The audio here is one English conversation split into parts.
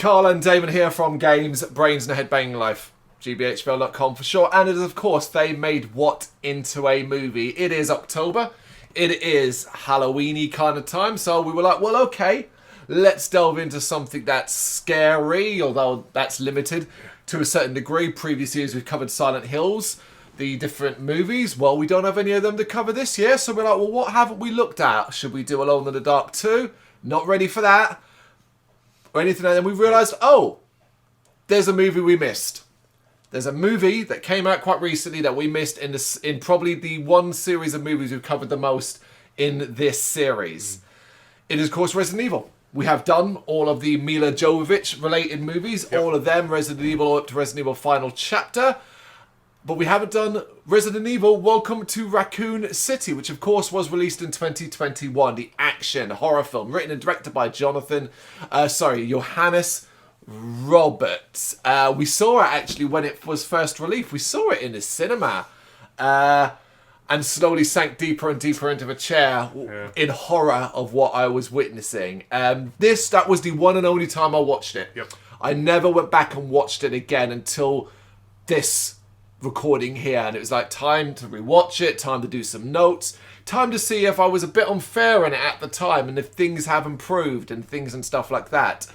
Carl and Damon here from Brrraains A Head-Banging Life. gbhblofficial for short. And it is, of course, they made what into a movie. It is October. It is Halloween-y kind of time. So we were like, well, okay, let's delve into something that's scary, although that's limited to a certain degree. Previous years we've covered Silent Hills, the different movies. Well, we don't have any of them to cover this year. So we're like, well, what haven't we looked at? Should we do Alone in the Dark 2? Not ready for that. Or anything. And then we realised, oh, there's a movie we missed. There's a movie that came out quite recently that we missed in probably the one series of movies we've covered the most in this series. It is, of course, Resident Evil. We have done all of the Mila Jovovich related movies, all of them, Resident Evil up to Resident Evil Final Chapter. But we haven't done Resident Evil Welcome to Raccoon City, which of course was released in 2021. The action horror film written and directed by Johannes Roberts. We saw it actually when it was first released. We saw it in the cinema and slowly sank deeper and deeper into a chair in horror of what I was witnessing. That was the one and only time I watched it. Yep. I never went back and watched it again until this recording here, and it was like time to rewatch it, time to do some notes, time to see if I was a bit unfair in it at the time and if things have improved and things and stuff like that.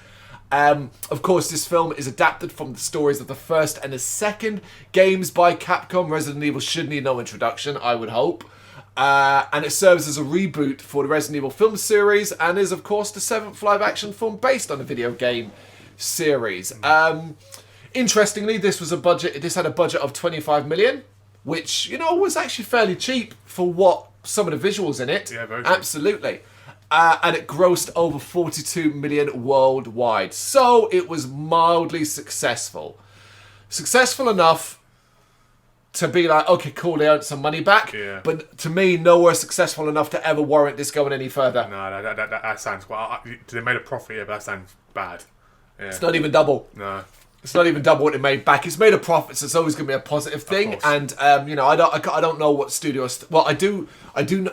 Of course, this film is adapted from the stories of the first and the second games by Capcom. Resident Evil should need no introduction, I would hope. And it serves as a reboot for the Resident Evil film series and is, of course, the 7th live-action film based on the video game series. Interestingly, this had a budget of 25 million, which, was actually fairly cheap for what some of the visuals in it. Yeah, very cheap. Absolutely. And it grossed over 42 million worldwide. So it was mildly successful. Successful enough to be like, okay, cool, they earned some money back. Yeah. But to me, nowhere successful enough to ever warrant this going any further. No, that sounds... Well, they made a profit here, but that sounds bad. Yeah. It's not even double. No. It's not even double what it made back. It's made a profit, so it's always going to be a positive thing. And I don't know what studios. Well, I do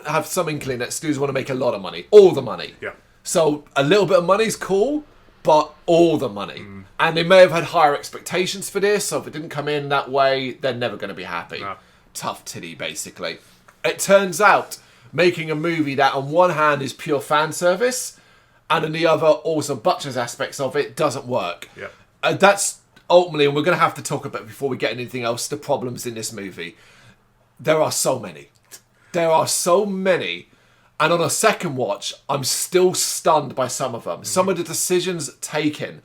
have some inkling that studios want to make a lot of money, all the money. Yeah. So a little bit of money is cool, but all the money. And they may have had higher expectations for this. So if it didn't come in that way, they're never going to be happy. No. Tough titty, basically. It turns out making a movie that on one hand is pure fan service, and on the other also butchers aspects of it doesn't work. Yeah. That's ultimately, and we're going to have to talk about before we get anything else, the problems in this movie. There are so many. There are so many. And on a second watch, I'm still stunned by some of them. Some of the decisions taken.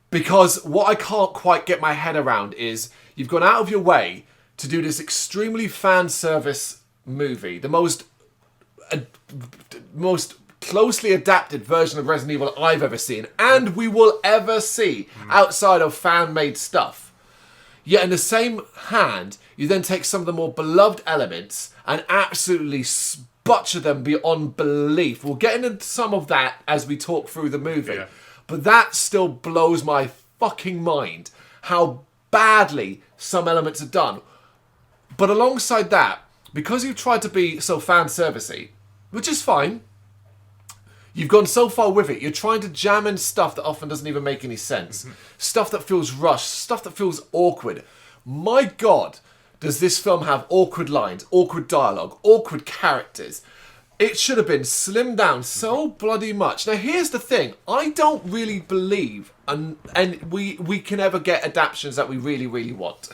Because what I can't quite get my head around is you've gone out of your way to do this extremely fan service movie. The most closely adapted version of Resident Evil I've ever seen, and we will ever see outside of fan-made stuff. Yet in the same hand, you then take some of the more beloved elements and absolutely butcher them beyond belief. We'll get into some of that as we talk through the movie. Yeah. But that still blows my fucking mind, how badly some elements are done. But alongside that, because you've tried to be so fan-servicey, which is fine, you've gone so far with it. You're trying to jam in stuff that often doesn't even make any sense. Stuff that feels rushed. Stuff that feels awkward. My God, does this film have awkward lines, awkward dialogue, awkward characters. It should have been slimmed down so bloody much. Now, here's the thing. I don't really believe, and we can ever get adaptions that we really, really want.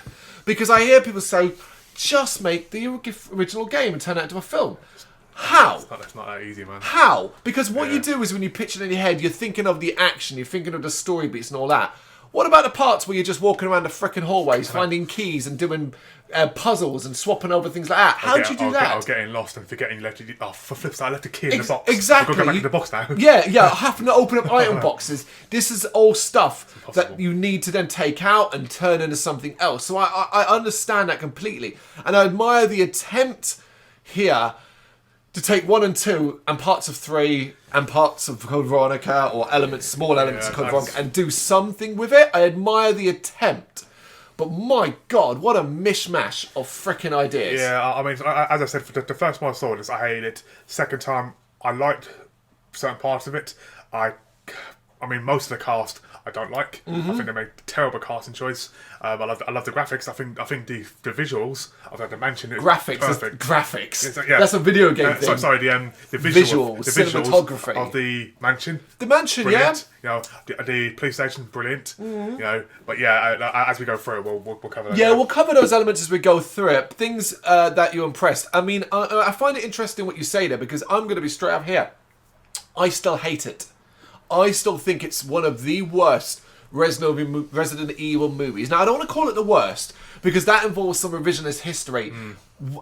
Because I hear people say, just make the original game and turn it into a film. How? It's not that easy, man. How? Because what you do is when you picture it in your head, you're thinking of the action, you're thinking of the story beats and all that. What about the parts where you're just walking around the frickin' hallways, finding keys and doing puzzles and swapping over things like that? How do you do that? I was getting lost and forgetting you left it. Oh, for flip side, I left the key in the box. Exactly. I've got to go back in the box now. Yeah, having to open up item boxes. This is all stuff that you need to then take out and turn into something else. So I understand that completely. And I admire the attempt here to take 1 and 2 and parts of 3 and parts of Code Veronica or small elements of Code Veronica and do something with it. I admire the attempt. But my God, what a mishmash of frickin' ideas. Yeah, I mean, as I said, for the first time I saw this, I hated it. Second time, I liked certain parts of it. I I mean, most of the cast I don't like. I think they made a terrible casting choice. I love the graphics. I think the visuals of the mansion is perfect. Graphics. Yeah. That's a video game thing. Sorry, the Visuals, visuals cinematography of the mansion. The mansion, Brilliant. You know, the police station, brilliant. You know, but yeah, as we go through it, we'll cover that. Yeah, we'll cover those elements as we go through it. Things that you're impressed. I mean, I find it interesting what you say there, because I'm going to be straight up here. I still hate it. I still think it's one of the worst Resident Evil movies. Now, I don't want to call it the worst, because that involves some revisionist history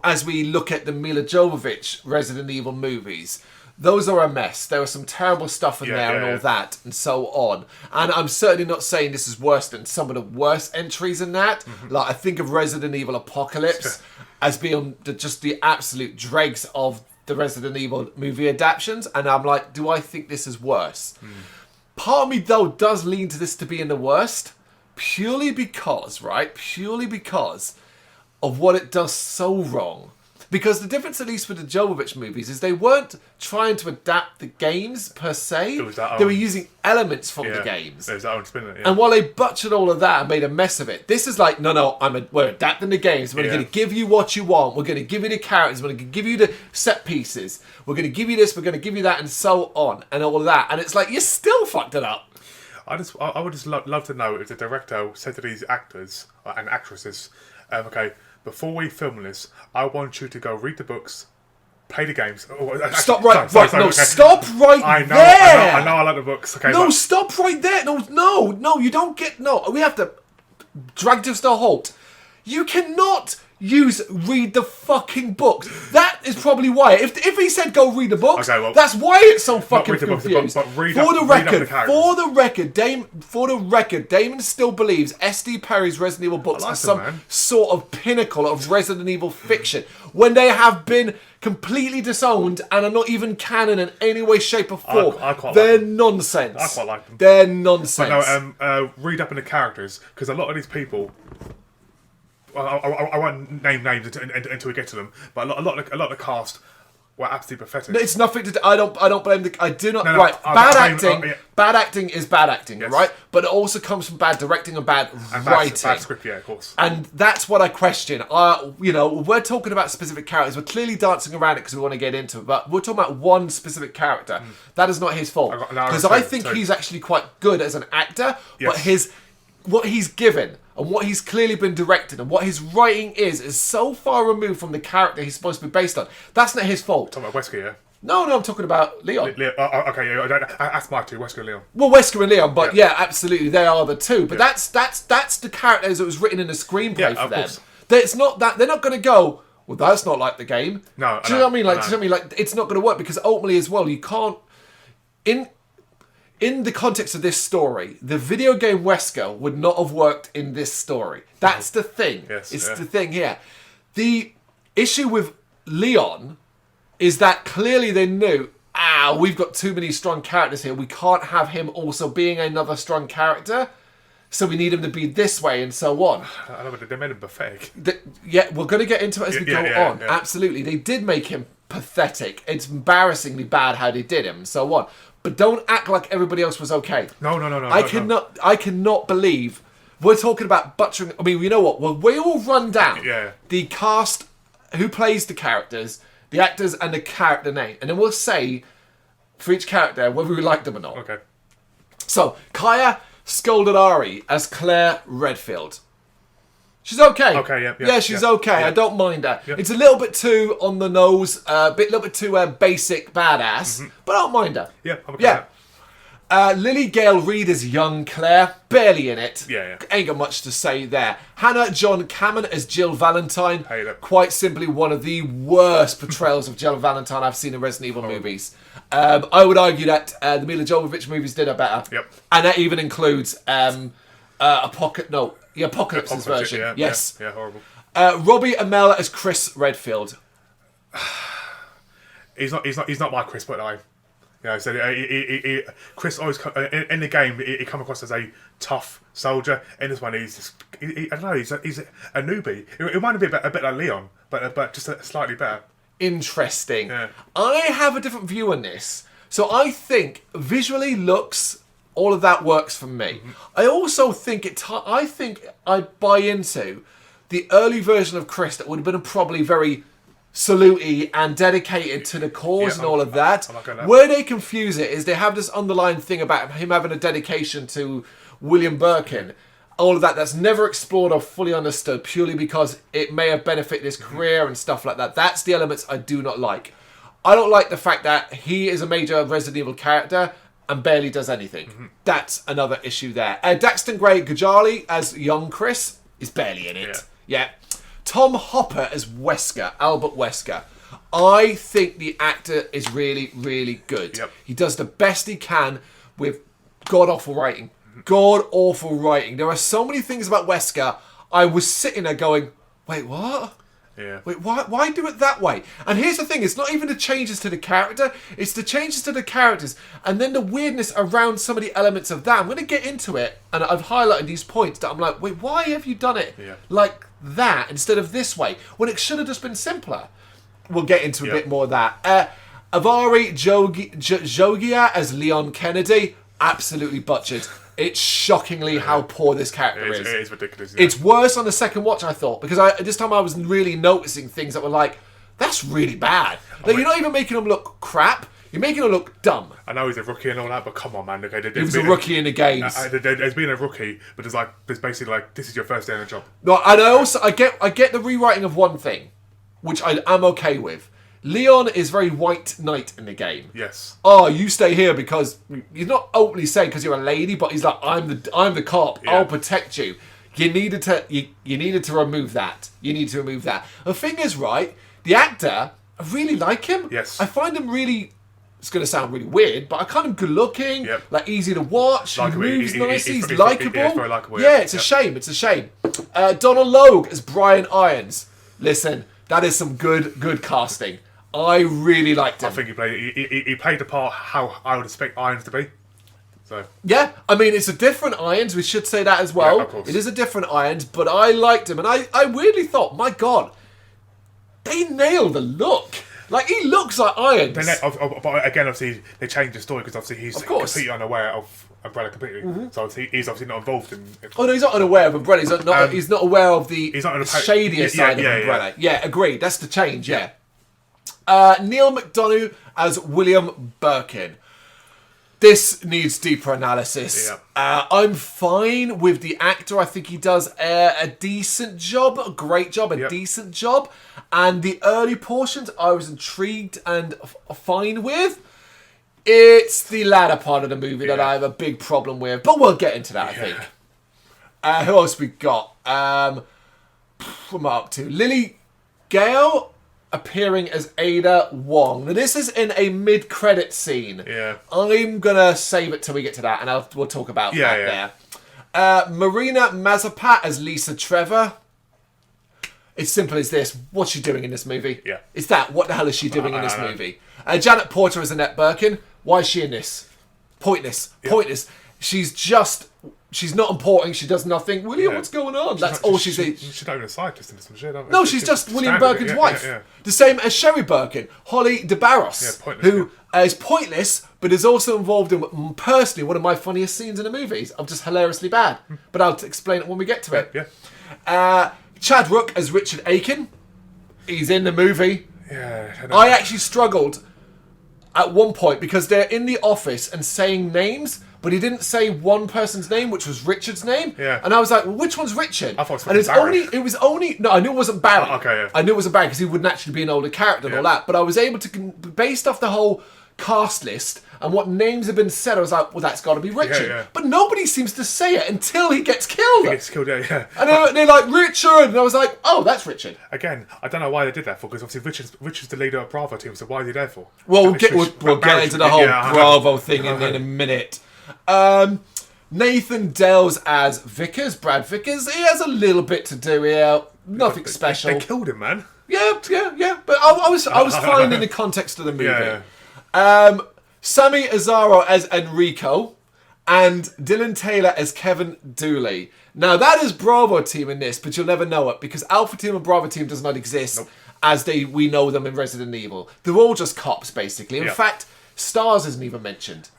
as we look at the Mila Jovovich Resident Evil movies. Those are a mess. There was some terrible stuff in there and all that, and so on. And I'm certainly not saying this is worse than some of the worst entries in that. Like, I think of Resident Evil Apocalypse as being just the absolute dregs of the Resident Evil movie adaptions, and I'm like, do I think this is worse? Part of me, though, does lean to this to being the worst, purely because of what it does so wrong. Because the difference, at least with the Jovovich movies, is they weren't trying to adapt the games per se. They were using elements from the games. It was that own spin on it, And while they butchered all of that and made a mess of it, this is like, no, we're adapting the games. We're going to give you what you want. We're going to give you the characters. We're going to give you the set pieces. We're going to give you this. We're going to give you that, and so on, and all of that. And it's like, you still fucked it up. I would just love to know if the director said to these actors and actresses, okay, before we film this, I want you to go read the books, play the games. Stop right there. I know I like the books. Okay, no, stop right there. No, you don't get... No, we have to drag this to a halt. You cannot read the fucking books. That is probably why. If he said go read the books, that's why it's so fucking confused. For the record, Damon still believes S.D. Perry's Resident Evil books are some sort of pinnacle of Resident Evil fiction, when they have been completely disowned and are not even canon in any way, shape or form. They're nonsense. I quite like them. They're nonsense. But read up on the characters, because a lot of these people... I won't name names until we get to them, but a lot of the cast were absolutely pathetic. No, it's nothing to do. I don't blame the. I do not. Right, bad acting is bad acting, right? But it also comes from bad directing and bad writing, bad script, yeah, of course. And that's what I question. We're talking about specific characters. We're clearly dancing around it because we want to get into it, but we're talking about one specific character. That is not his fault, because I think he's actually quite good as an actor, but what he's given and what he's clearly been directed and what his writing is so far removed from the character he's supposed to be based on. That's not his fault. Talking about Wesker, yeah? No, I'm talking about Leon. Okay, that's my two, Wesker and Leon. Well, Wesker and Leon, but yeah, absolutely, they are the two. But that's the characters that was written in the screenplay for them. It's not that they're not going to go, well, that's not like the game. No, do you know what I mean? Like, it's not going to work, because ultimately as well, you can't in the context of this story, the video game Wesker would not have worked in this story. That's the thing. It's the thing here. The issue with Leon is that clearly they knew, we've got too many strong characters here. We can't have him also being another strong character. So we need him to be this way, and so on. I know, but they made him pathetic. We're going to get into it as we go on. Yeah. Absolutely. They did make him pathetic. It's embarrassingly bad how they did him, and so on. But don't act like everybody else was okay. No. I cannot believe we're talking about butchering. I mean, you know what? Well, we all run down the cast, who plays the characters, the actors, and the character name, and then we'll say for each character whether we like them or not. Okay. So Kaya Scoldadari as Claire Redfield. She's okay. Yeah, she's okay. Yeah. I don't mind her. Yeah. It's a little bit too on the nose, a little bit too basic badass, but I don't mind her. Yeah, I'm okay. Lily Gale Reid as young Claire, barely in it. Yeah. Ain't got much to say there. Hannah John Cameron as Jill Valentine. Quite simply one of the worst portrayals of Jill Valentine I've seen in Resident Evil movies. I would argue that the Mila Jovovich movies did her better. Yep. And that even includes Apocalypse's version. Yes. Yeah, horrible. Robbie Amell as Chris Redfield. He's not my Chris, but I. So Chris always in the game he come across as a tough soldier. In this one, he's I don't know. He's a newbie. It reminded me a bit like Leon, but just slightly better. Interesting. Yeah. I have a different view on this. So I think visually looks All of that works for me. I also think I buy into the early version of Chris that would have been probably very salute-y and dedicated to the cause and all of that. Where they confuse it is they have this underlying thing about him having a dedication to William Birkin. All of that's never explored or fully understood purely because it may have benefited his career and stuff like that. That's the elements I do not like. I don't like the fact that he is a major Resident Evil character and barely does anything. That's another issue there. Daxton Gray Gajali as young Chris is barely in it. Yeah. Tom Hopper as Wesker, Albert Wesker. I think the actor is really, really good. He does the best he can with god-awful writing. God-awful writing. There are so many things about Wesker. I was sitting there going, wait, what? Yeah. Wait, why do it that way? And here's the thing, it's not even the changes to the character, it's the changes to the characters, and then the weirdness around some of the elements of that. I'm going to get into it, and I've highlighted these points that I'm like, wait, why have you done it like that instead of this way, when it should have just been simpler? We'll get into a bit more of that. Avari Jogia as Leon Kennedy, absolutely butchered. It's shockingly how poor this character is. It is ridiculous. It's worse on the second watch, I thought, because this time I was really noticing things that were like, that's really bad. Like, you're not even making them look crap, you're making them look dumb. I know he's a rookie and all that, but come on, man. Okay, he was a rookie in the games. There's been a rookie, but there's basically like, this is your first day on the job. No, and I get the rewriting of one thing, which I am okay with. Leon is very white knight in the game. Yes. Oh, you stay here because he's not openly saying because you're a lady, but he's like, I'm the cop. Yeah. I'll protect you. You needed to remove that. You need to remove that. The thing is, right, the actor, I really like him. Yes. I find him really. It's going to sound really weird, but I kind of good looking, like easy to watch. He moves nicely. He's likable. He's very likable. Yeah, it's a shame. It's a shame. Donald Logue as Brian Irons. Listen, that is some good casting. I really liked him. I think he played the part how I would expect Irons to be. So yeah, I mean, it's a different Irons. We should say that as well. Yeah, of course. It is a different Irons, but I liked him, and I weirdly thought, my God, they nailed the look. Like, he looks like Irons. But again, obviously, they changed the story because obviously he's completely unaware of Umbrella completely. So he's obviously not involved in. Oh no, he's not unaware of Umbrella. He's not aware of the shadier side of Umbrella. Yeah, agreed. That's the change. Yeah. Neil McDonough as William Birkin. This needs deeper analysis. I'm fine with the actor. I think he does a decent job, a great job, a decent job. And the early portions I was intrigued and fine with. It's the latter part of the movie that I have a big problem with. But we'll get into that, I think. Who else we got? What am I up to? Lily Gale appearing as Ada Wong. Now, this is in a mid-credit scene. Yeah. I'm going to save it till we get to that, and we'll talk about that there. Marina Mazapat as Lisa Trevor. It's simple as this. What's she doing in this movie? Yeah. It's that. What the hell is she doing in this movie? Janet Porter as Annette Birkin. Why is she in this? Pointless. Yeah. Pointless. She's not important. She does nothing. William, what's going on? That's all she's in. She's not even a scientist in this one. No, she's just William Birkin's wife. Yeah. The same as Sherry Birkin, Holly DeBarros, who is pointless, but is also involved in, personally, one of my funniest scenes in the movies. I'm just hilariously bad. But I'll explain it when we get to it. Yeah. Chad Rook as Richard Aiken. He's in the movie. Yeah. I actually struggled at one point because they're in the office and saying names, but he didn't say one person's name, which was Richard's name. Yeah. And I was like, well, which one's Richard? I thought it was only. No, I knew it wasn't Barry. Oh, okay, yeah. I knew it wasn't Barry because he would naturally be an older character and all that. But I was able to, based off the whole cast list and what names have been said, I was like, well, that's got to be Richard. Yeah. But nobody seems to say it until he gets killed. He gets killed, yeah. And they're like, Richard! And I was like, oh, that's Richard. Again, I don't know why they did that for, because obviously Richard's the leader of Bravo team, so why are they there for? Well, we'll get into the whole Bravo thing in a minute. Nathan Dales as Vickers, Brad Vickers. He has a little bit to do here. Nothing special. They killed him, man. Yeah. But I was fine in the context of the movie. Yeah. Sammy Azaro as Enrico and Dylan Taylor as Kevin Dooley. Now, that is Bravo team in this, but you'll never know it because Alpha Team and Bravo Team does not exist as we know them in Resident Evil. They're all just cops, basically. In fact, Stars isn't even mentioned.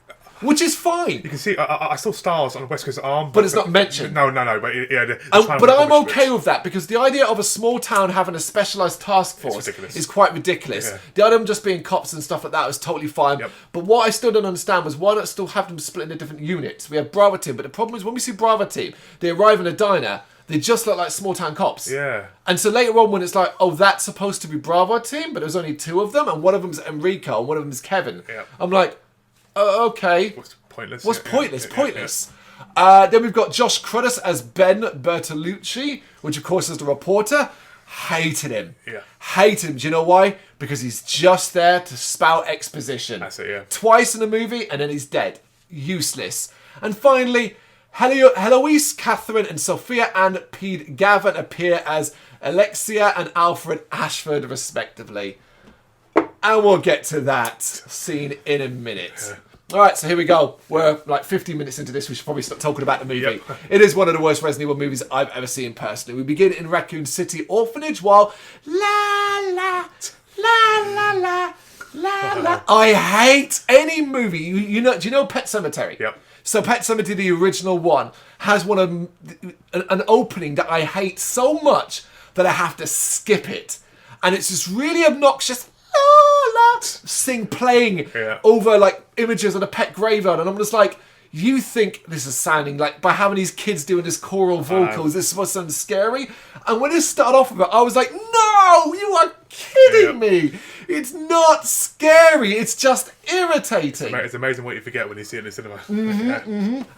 which is fine. You can see, I saw stars on the Wesker's arm. But it's not mentioned. No. But but I'm okay with that, because the idea of a small town having a specialised task force is quite ridiculous. Yeah. The idea of them just being cops and stuff like that was totally fine. Yep. But what I still don't understand was why not still have them split into different units? We have Bravo Team, but the problem is when we see Bravo Team, they arrive in a diner, they just look like small town cops. Yeah. And so later on when it's like, oh, that's supposed to be Bravo Team, but there's only two of them, and one of them's Enrico and one of them's Kevin. Yeah. I'm like, okay. Pointless. Pointless. Then we've got Josh Cruddas as Ben Bertolucci, which of course is the reporter. Hated him. Yeah. Hated him. Do you know why? Because he's just there to spout exposition. That's it, yeah. Twice in the movie, and then he's dead. Useless. And finally, Heloise, Catherine, and Sophia and Pete Gavin appear as Alexia and Alfred Ashford, respectively. And we'll get to that scene in a minute. Yeah. All right, so here we go. We're like 15 minutes into this. We should probably start talking about the movie. Yep. It is one of the worst Resident Evil movies I've ever seen personally. We begin in Raccoon City Orphanage while la la la la la la la. I hate any movie. You know? Do you know Pet Sematary? Yep. So Pet Sematary, the original one, has an opening that I hate so much that I have to skip it, and it's just really obnoxious. Sing playing over like images of a pet graveyard, and I'm just like, you think this is sounding like, by having these kids doing this choral vocals, this is supposed to sound scary? And when it started off with it, I was like, no, you are kidding me. It's not scary, it's just irritating. It's amazing what you forget when you see it in the cinema.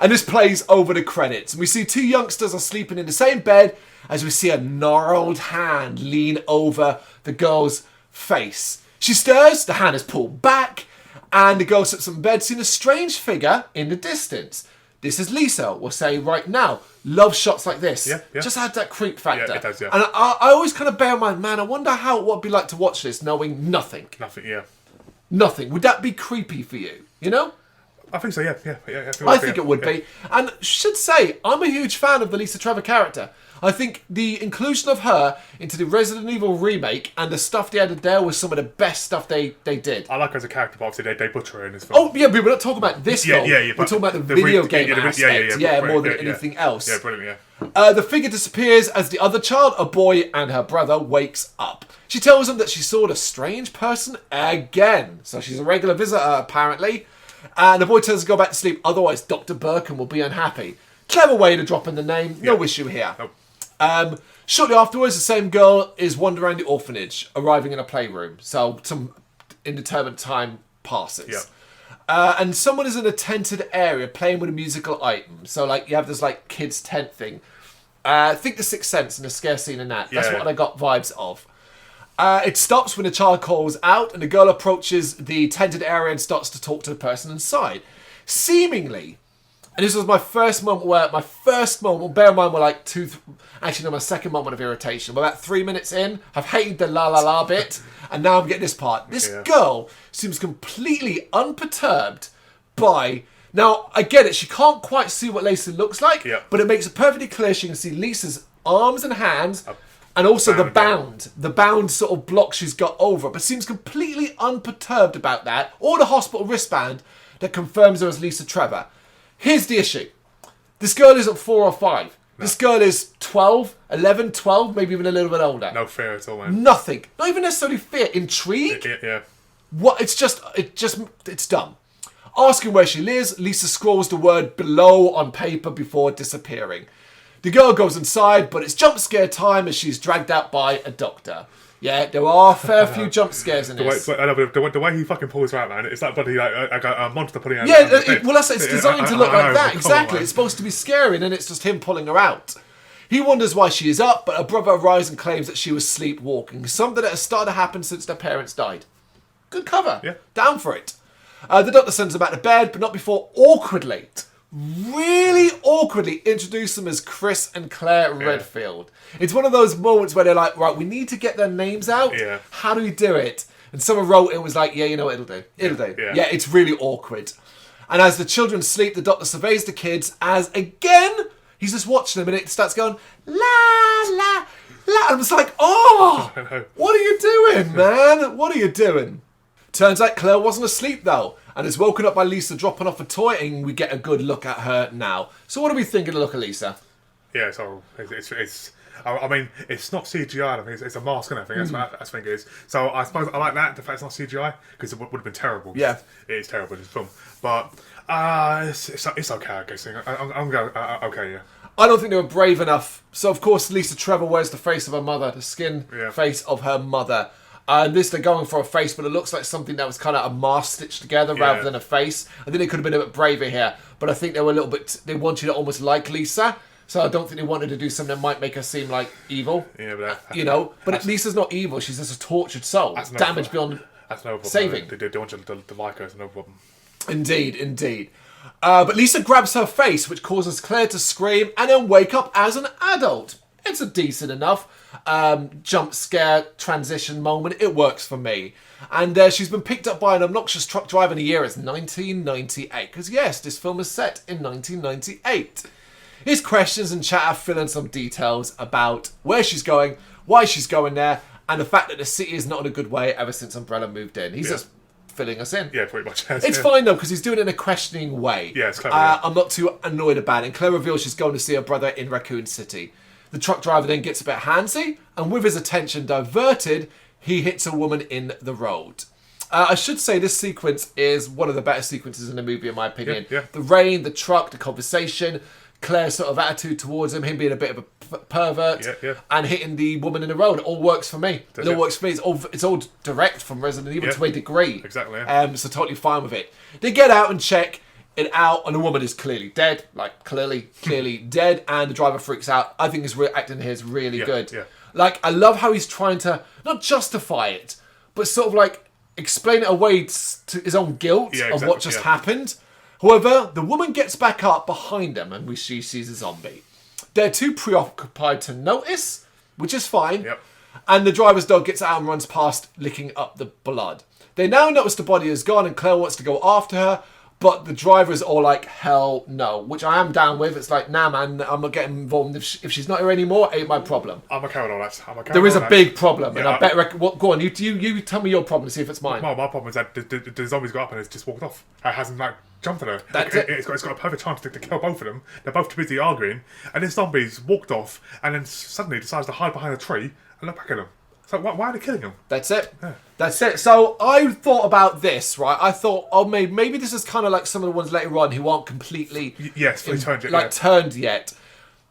And this plays over the credits, and we see two youngsters are sleeping in the same bed as we see a gnarled hand lean over the girl's face. She stirs, the hand is pulled back, and the girl sits on bed, seeing a strange figure in the distance. This is Lisa, we'll say right now. Love shots like this. Yeah. Just had that creep factor. Yeah, it does, yeah. And I always kind of bear in mind, man, I wonder how it would be like to watch this knowing nothing. Nothing. Would that be creepy for you? You know? I think so, yeah. I think it would be. And should say, I'm a huge fan of the Lisa Trevor character. I think the inclusion of her into the Resident Evil remake and the stuff they added there was some of the best stuff they did. I like her as a character, but obviously they butcher her in this film. Oh, yeah, but we're not talking about this film. We're talking about the video game aspect. More than anything else. Yeah, brilliant, yeah. The figure disappears as the other child, a boy, and her brother wakes up. She tells him that she saw the strange person again. So she's a regular visitor, apparently. And the boy tells her to go back to sleep, otherwise Dr. Birkin will be unhappy. Clever way to drop in the name. No issue here. Nope. Shortly afterwards, the same girl is wandering around the orphanage, arriving in a playroom. So some indeterminate time passes. And someone is in a tented area playing with a musical item. So like you have this like kids tent thing. Think The Sixth Sense and the scare scene in that. That's what I got vibes of. It stops when the child calls out and the girl approaches the tented area and starts to talk to the person inside. Seemingly, and this was my first moment, bear in mind we're like my second moment of irritation. We're about 3 minutes in, I've hated the la la la bit, and now I'm getting this part. This girl seems completely unperturbed by... Now, I get it, she can't quite see what Lisa looks like, but it makes it perfectly clear she can see Lisa's arms and hands, and also the bound sort of block she's got over, but seems completely unperturbed about that, or the hospital wristband that confirms her as Lisa Trevor. Here's the issue. This girl isn't 4 or 5. No. This girl is 12, 11, 12, maybe even a little bit older. No fear at all, man. Nothing. Not even necessarily fear. Intrigue? Yeah. What? It's dumb. Asking where she lives, Lisa scrawls the word below on paper before disappearing. The girl goes inside, but it's jump scare time as she's dragged out by a doctor. Yeah, there are a fair few jump scares in this. The way he fucking pulls her out, man, it's like bloody like a monster pulling out. Well, that's it's designed to look like that. Exactly. It's supposed to be scary, and then it's just him pulling her out. He wonders why she is up, but her brother arrives and claims that she was sleepwalking, something that has started to happen since their parents died. Good cover. Yeah. Down for it. The doctor sends them back to bed, but not before really awkwardly introduce them as Chris and Claire Redfield. It's one of those moments where they're like, right, we need to get their names out. Yeah. How do we do it? And someone wrote it and was like, yeah, you know what, it'll do. It'll do. Yeah, it's really awkward. And as the children sleep, the doctor surveys the kids as, again, he's just watching them and it starts going, la, la, la. And I'm just like, oh, what are you doing, man? What are you doing? Turns out Claire wasn't asleep though, and is woken up by Lisa dropping off a toy, and we get a good look at her now. So what do we think of the look of Lisa? Yeah, so it's I mean, it's not CGI. I think it's a mask and everything. That's what I think it is. So I suppose I like that, the fact it's not CGI, because it would have been terrible. Yeah. It is terrible in this film. But it's okay, I guess. I'm going, okay, yeah. I don't think they were brave enough. So, of course, Lisa Trevor wears the face of her mother, the skin face of her mother. And this, they're going for a face, but it looks like something that was kind of a mask stitched together rather than a face. I think they could have been a bit braver here. But I think they were a little bit... They want you to almost like Lisa. So I don't think they wanted to do something that might make her seem like evil. Yeah, but... you know? But Lisa's not evil. She's just a tortured soul. Damaged beyond that's no problem. saving. They want you to like her. It's no problem. Indeed. But Lisa grabs her face, which causes Claire to scream and then wake up as an adult. It's a decent enough jump scare transition moment. It works for me. And she's been picked up by an obnoxious truck driver in the year. It's 1998. Because yes, this film is set in 1998. His questions and chatter fill in some details about where she's going, why she's going there, and the fact that the city is not in a good way ever since Umbrella moved in. He's just filling us in. Yeah, pretty much. It's fine though, because he's doing it in a questioning way. Yeah, it's clever. I'm not too annoyed about it. And Claire reveals she's going to see her brother in Raccoon City. The truck driver then gets a bit handsy, and with his attention diverted, he hits a woman in the road. I should say this sequence is one of the better sequences in the movie, in my opinion. Yeah. The rain, the truck, the conversation, Claire's sort of attitude towards him being a bit of a pervert, and hitting the woman in the road. It all works for me. It all works for me. It's all direct from Resident Evil to a degree. Exactly. So totally fine with it. They get out and check it out, and the woman is clearly dead, like clearly dead, and the driver freaks out. I think his acting here is really good. Yeah. Like, I love how he's trying to not justify it, but sort of like explain it away to his own guilt of what just happened. However, the woman gets back up behind him, and she sees a zombie. They're too preoccupied to notice, which is fine. Yep. And the driver's dog gets out and runs past, licking up the blood. They now notice the body is gone, and Claire wants to go after her, but the driver's all like, hell no, which I am down with. It's like, nah, man, I'm not getting involved. If she's not here anymore, ain't my problem. I'm okay with all that. There is a big problem, and I bet... go on, you tell me your problem, see if it's mine. My problem is that the zombies got up and it's just walked off. It hasn't, jumped at her. That's It's got a perfect chance to kill both of them. They're both too busy arguing, and then zombies walked off, and then suddenly decides to hide behind a tree and look back at them. So why are they killing them? That's it. Yeah. That's it. So I thought about this, right? I thought, oh, maybe this is kind of like some of the ones later on who aren't completely turned yet.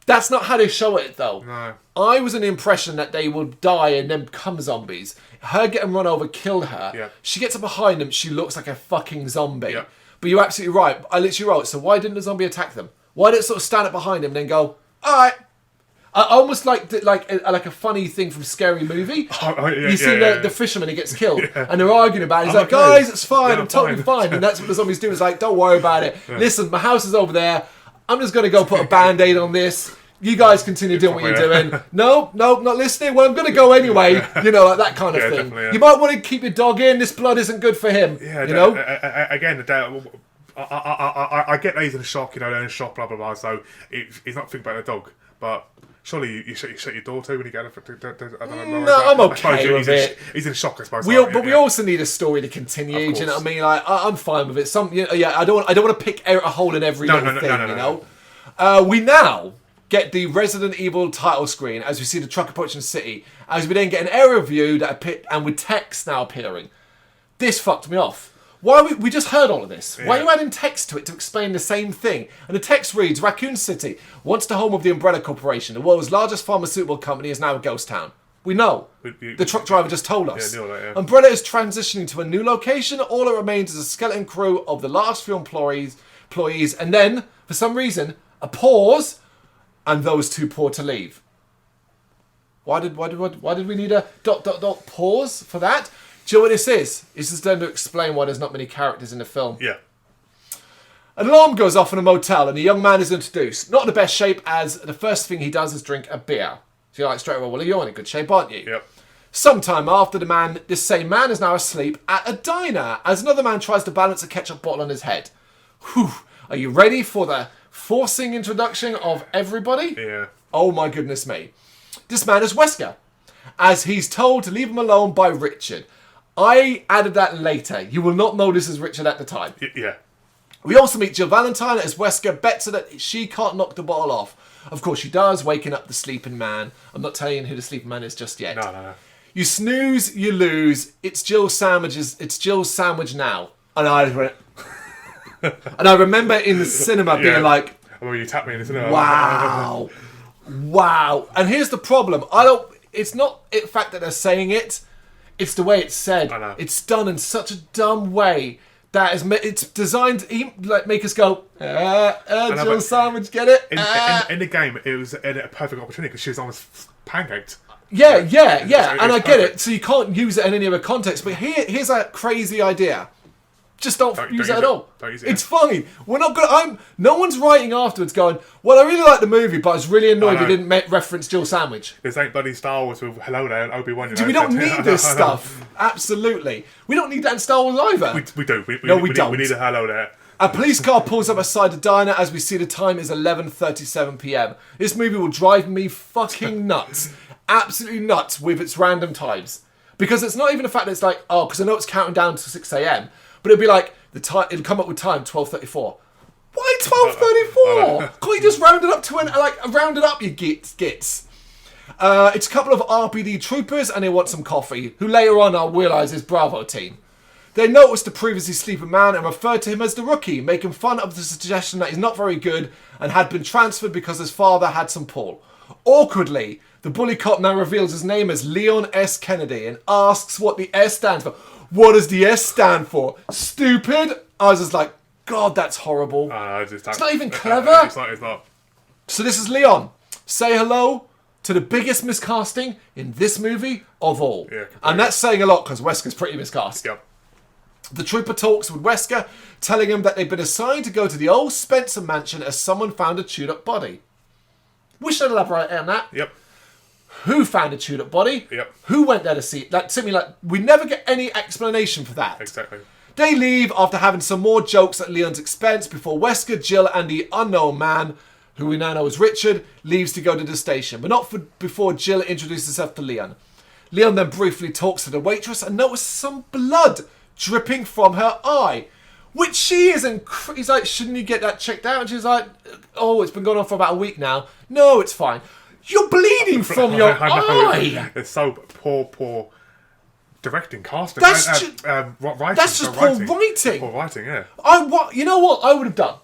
That's not how they show it, though. No. I was in the impression that they would die and then become zombies. Her getting run over killed her. Yeah. She gets up behind them. She looks like a fucking zombie. Yeah. But you're absolutely right. I literally wrote, so why didn't the zombie attack them? Why did it sort of stand up behind him and then go, all right? I almost like a funny thing from Scary Movie. You see the fisherman, he gets killed, and they're arguing about it. He's like, guys, it's fine, I'm totally fine. And that's what the zombies do. It's like, don't worry about it. Yeah. Listen, my house is over there. I'm just going to go put a Band-Aid on this. You guys continue doing what you're doing. No, not listening. Well, I'm going to go anyway. You know, like that kind of thing. You might want to keep your dog in. This blood isn't good for him. Yeah, you know? Again, I get that he's in shock, they're in shock, blah, blah, blah. So he's not thinking about the dog. But surely you shut your door too when you get it. I don't know. No, I'm okay with it. He's in shock, I suppose. We also need a story to continue. Do you know what I mean? Like, I'm fine with it. I don't want to pick a hole in every little thing. You know. We now get the Resident Evil title screen as we see the truck approaching the city. As we then get an aerial view and with text now appearing. This fucked me off. Why we just heard all of this? Why are you adding text to it to explain the same thing? And the text reads, Raccoon City, once the home of the Umbrella Corporation, the world's largest pharmaceutical company, is now a ghost town. We know. The truck driver just told us. Umbrella is transitioning to a new location. All that remains is a skeleton crew of the last few employees, and then, for some reason, a pause, and those too poor to leave. Why did we need a ... pause for that? Do you know what this is? This is then to explain why there's not many characters in the film. Yeah. An alarm goes off in a motel and a young man is introduced. Not in the best shape, as the first thing he does is drink a beer. So you're like, straight away, well, you're in a good shape, aren't you? Yep. Sometime after, this same man is now asleep at a diner as another man tries to balance a ketchup bottle on his head. Whew. Are you ready for the forcing introduction of everybody? Yeah. Oh my goodness me. This man is Wesker, as he's told to leave him alone by Richard. I added that later. You will not know this as Richard at the time. Yeah. We also meet Jill Valentine as Wesker bets her that she can't knock the bottle off. Of course she does, waking up the sleeping man. I'm not telling you who the sleeping man is just yet. No. You snooze, you lose. It's Jill's sandwich now. And I went... and I remember in the cinema being like... Well, you tapped me in the cinema. Wow. Wow. And here's the problem. It's not the fact that they're saying it. It's the way it's said. I know. It's done in such a dumb way that it's designed to make us go, Jill Sandwich, get it? In the game, it was a perfect opportunity because she was almost pancaked. Yeah. And I get it. So you can't use it in any other context. But here's a crazy idea. Just don't use it at all. Don't use it. It's fine. We're not gonna. No one's writing afterwards going, well, I really like the movie, but I was really annoyed we didn't reference Jill Sandwich. This ain't bloody Star Wars with Hello There and Obi-Wan. We don't need this stuff. Absolutely. We don't need that in Star Wars either. We do. We don't. We need a Hello There. A police car pulls up beside the diner as we see the time is 11:37 p.m. This movie will drive me fucking nuts. Absolutely nuts with its random times. Because it's not even the fact that it's like, because I know it's counting down to 6 a.m. But it'd be like, it'd come up with time, 12:34. Why 12:34? Can't you just round it up to round it up, you gits? It's a couple of RPD troopers and they want some coffee, who later on I'll realise is Bravo team. They noticed the previously sleeping man and referred to him as the rookie, making fun of the suggestion that he's not very good and had been transferred because his father had some pull. Awkwardly, the bully cop now reveals his name as Leon S. Kennedy and asks what the S stands for. What does the S stand for? Stupid? I was just like, God, that's horrible. It's not even clever. It's not. So this is Leon. Say hello to the biggest miscasting in this movie of all. Yeah, and that's saying a lot because Wesker's pretty miscast. Yep. The trooper talks with Wesker, telling him that they've been assigned to go to the old Spencer mansion as someone found a chewed up body. Wish I'd elaborate on that. Yep. Who found a chewed up body? Yep. Who went there to see it? To me, we never get any explanation for that. Exactly. They leave after having some more jokes at Leon's expense before Wesker, Jill, and the unknown man, who we now know as Richard, leaves to go to the station, but not before Jill introduces herself to Leon. Leon then briefly talks to the waitress and notices some blood dripping from her eye, which she isn't. He's like, shouldn't you get that checked out? And she's like, oh, it's been going on for about a week now. No, it's fine. You're bleeding from your eye. It's so poor directing, casting, That's writing. That's just poor writing. Poor writing, yeah. You know what I would have done?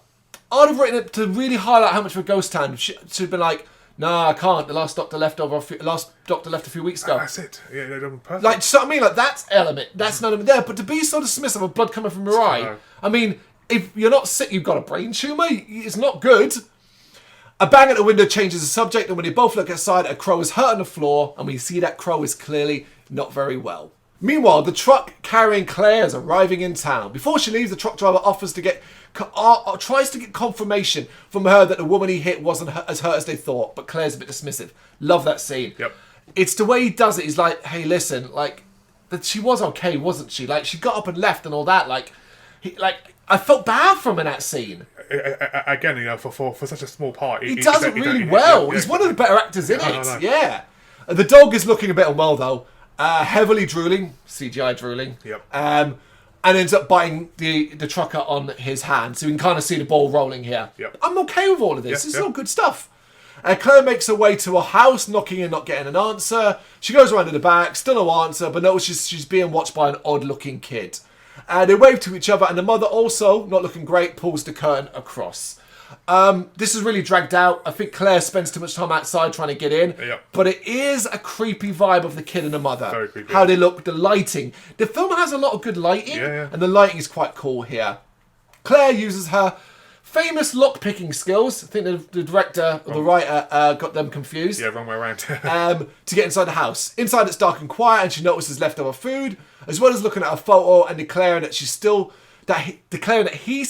I'd have written it to really highlight how much of a ghost town. She'd been like, "No, I can't. The last doctor left a few weeks ago." That's it. Yeah, they're done perfect. Like, so I mean, like that's element. That's none of it there. But to be so dismissive of blood coming from your eye, I mean, if you're not sick, you've got a brain tumor. It's not good. A bang at the window changes the subject, and when they both look outside, a crow is hurt on the floor, and we see that crow is clearly not very well. Meanwhile, the truck carrying Claire is arriving in town. Before she leaves, the truck driver tries to get confirmation from her that the woman he hit wasn't as hurt as they thought, but Claire's a bit dismissive. Love that scene. Yep. It's the way he does it. He's like, hey, listen, that she was okay, wasn't she? Like, she got up and left and all that. I felt bad for him in that scene. Again, for such a small part, he does it really well. He's one of the better actors in it. Yeah. The dog is looking a bit unwell though. Heavily drooling, CGI drooling. Yep. And ends up biting the trucker on his hand, so we can kind of see the ball rolling here. Yep. I'm okay with all of this. This is all good stuff. Claire makes her way to a house, knocking and not getting an answer. She goes around to the back, still no answer, but notices she's being watched by an odd-looking kid. They wave to each other, and the mother also, not looking great, pulls the curtain across. This is really dragged out. I think Claire spends too much time outside trying to get in. Yep. But it is a creepy vibe of the kid and the mother. Very creepy. How they look, the lighting. The film has a lot of good lighting, and the lighting is quite cool here. Claire uses her famous lock-picking skills. I think the director or the writer got them confused. Yeah, wrong way around. To get inside the house. Inside it's dark and quiet, and she notices leftover food, as well as looking at a photo and declaring that he's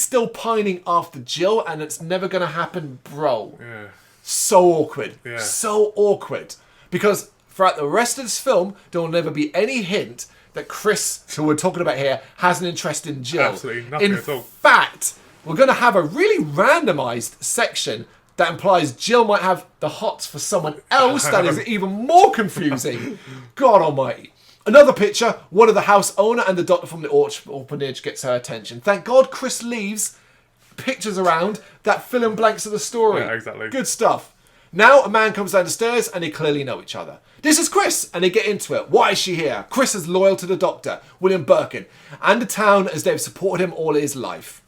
still pining after Jill, and it's never going to happen, bro. Yeah. So awkward. Yeah. So awkward. Because throughout the rest of this film, there will never be any hint that Chris, who we're talking about here, has an interest in Jill. Absolutely nothing at all. In fact, we're going to have a really randomised section that implies Jill might have the hots for someone else that is even more confusing. God almighty. Another picture, one of the house owner and the doctor from the orphanage gets her attention. Thank God Chris leaves pictures around that fill in blanks of the story. Yeah, exactly. Good stuff. Now a man comes down the stairs and they clearly know each other. This is Chris, and they get into it. Why is she here? Chris is loyal to the doctor, William Birkin, and the town as they've supported him all his life.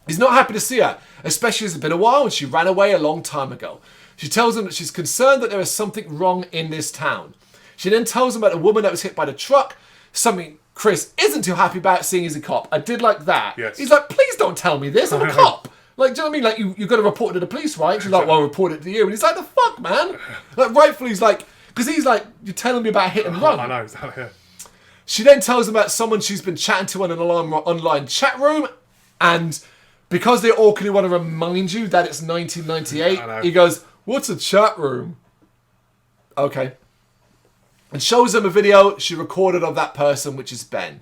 He's not happy to see her, especially as it's been a while and she ran away a long time ago. She tells him that she's concerned that there is something wrong in this town. She then tells him about a woman that was hit by the truck, something Chris isn't too happy about seeing he's a cop. I did like that. Yes. He's like, please don't tell me this, I'm a cop. Like, do you know what I mean? Like, you got to report it to the police, right? She's like, well, I'll report it to you. And he's like, the fuck, man? Like, rightfully, he's like, because he's like, you're telling me about hit and run. I know, exactly, yeah. She then tells him about someone she's been chatting to in an online chat room, and because they all can want to remind you that it's 1998, he goes, what's a chat room? Okay. And shows him a video she recorded of that person, which is Ben.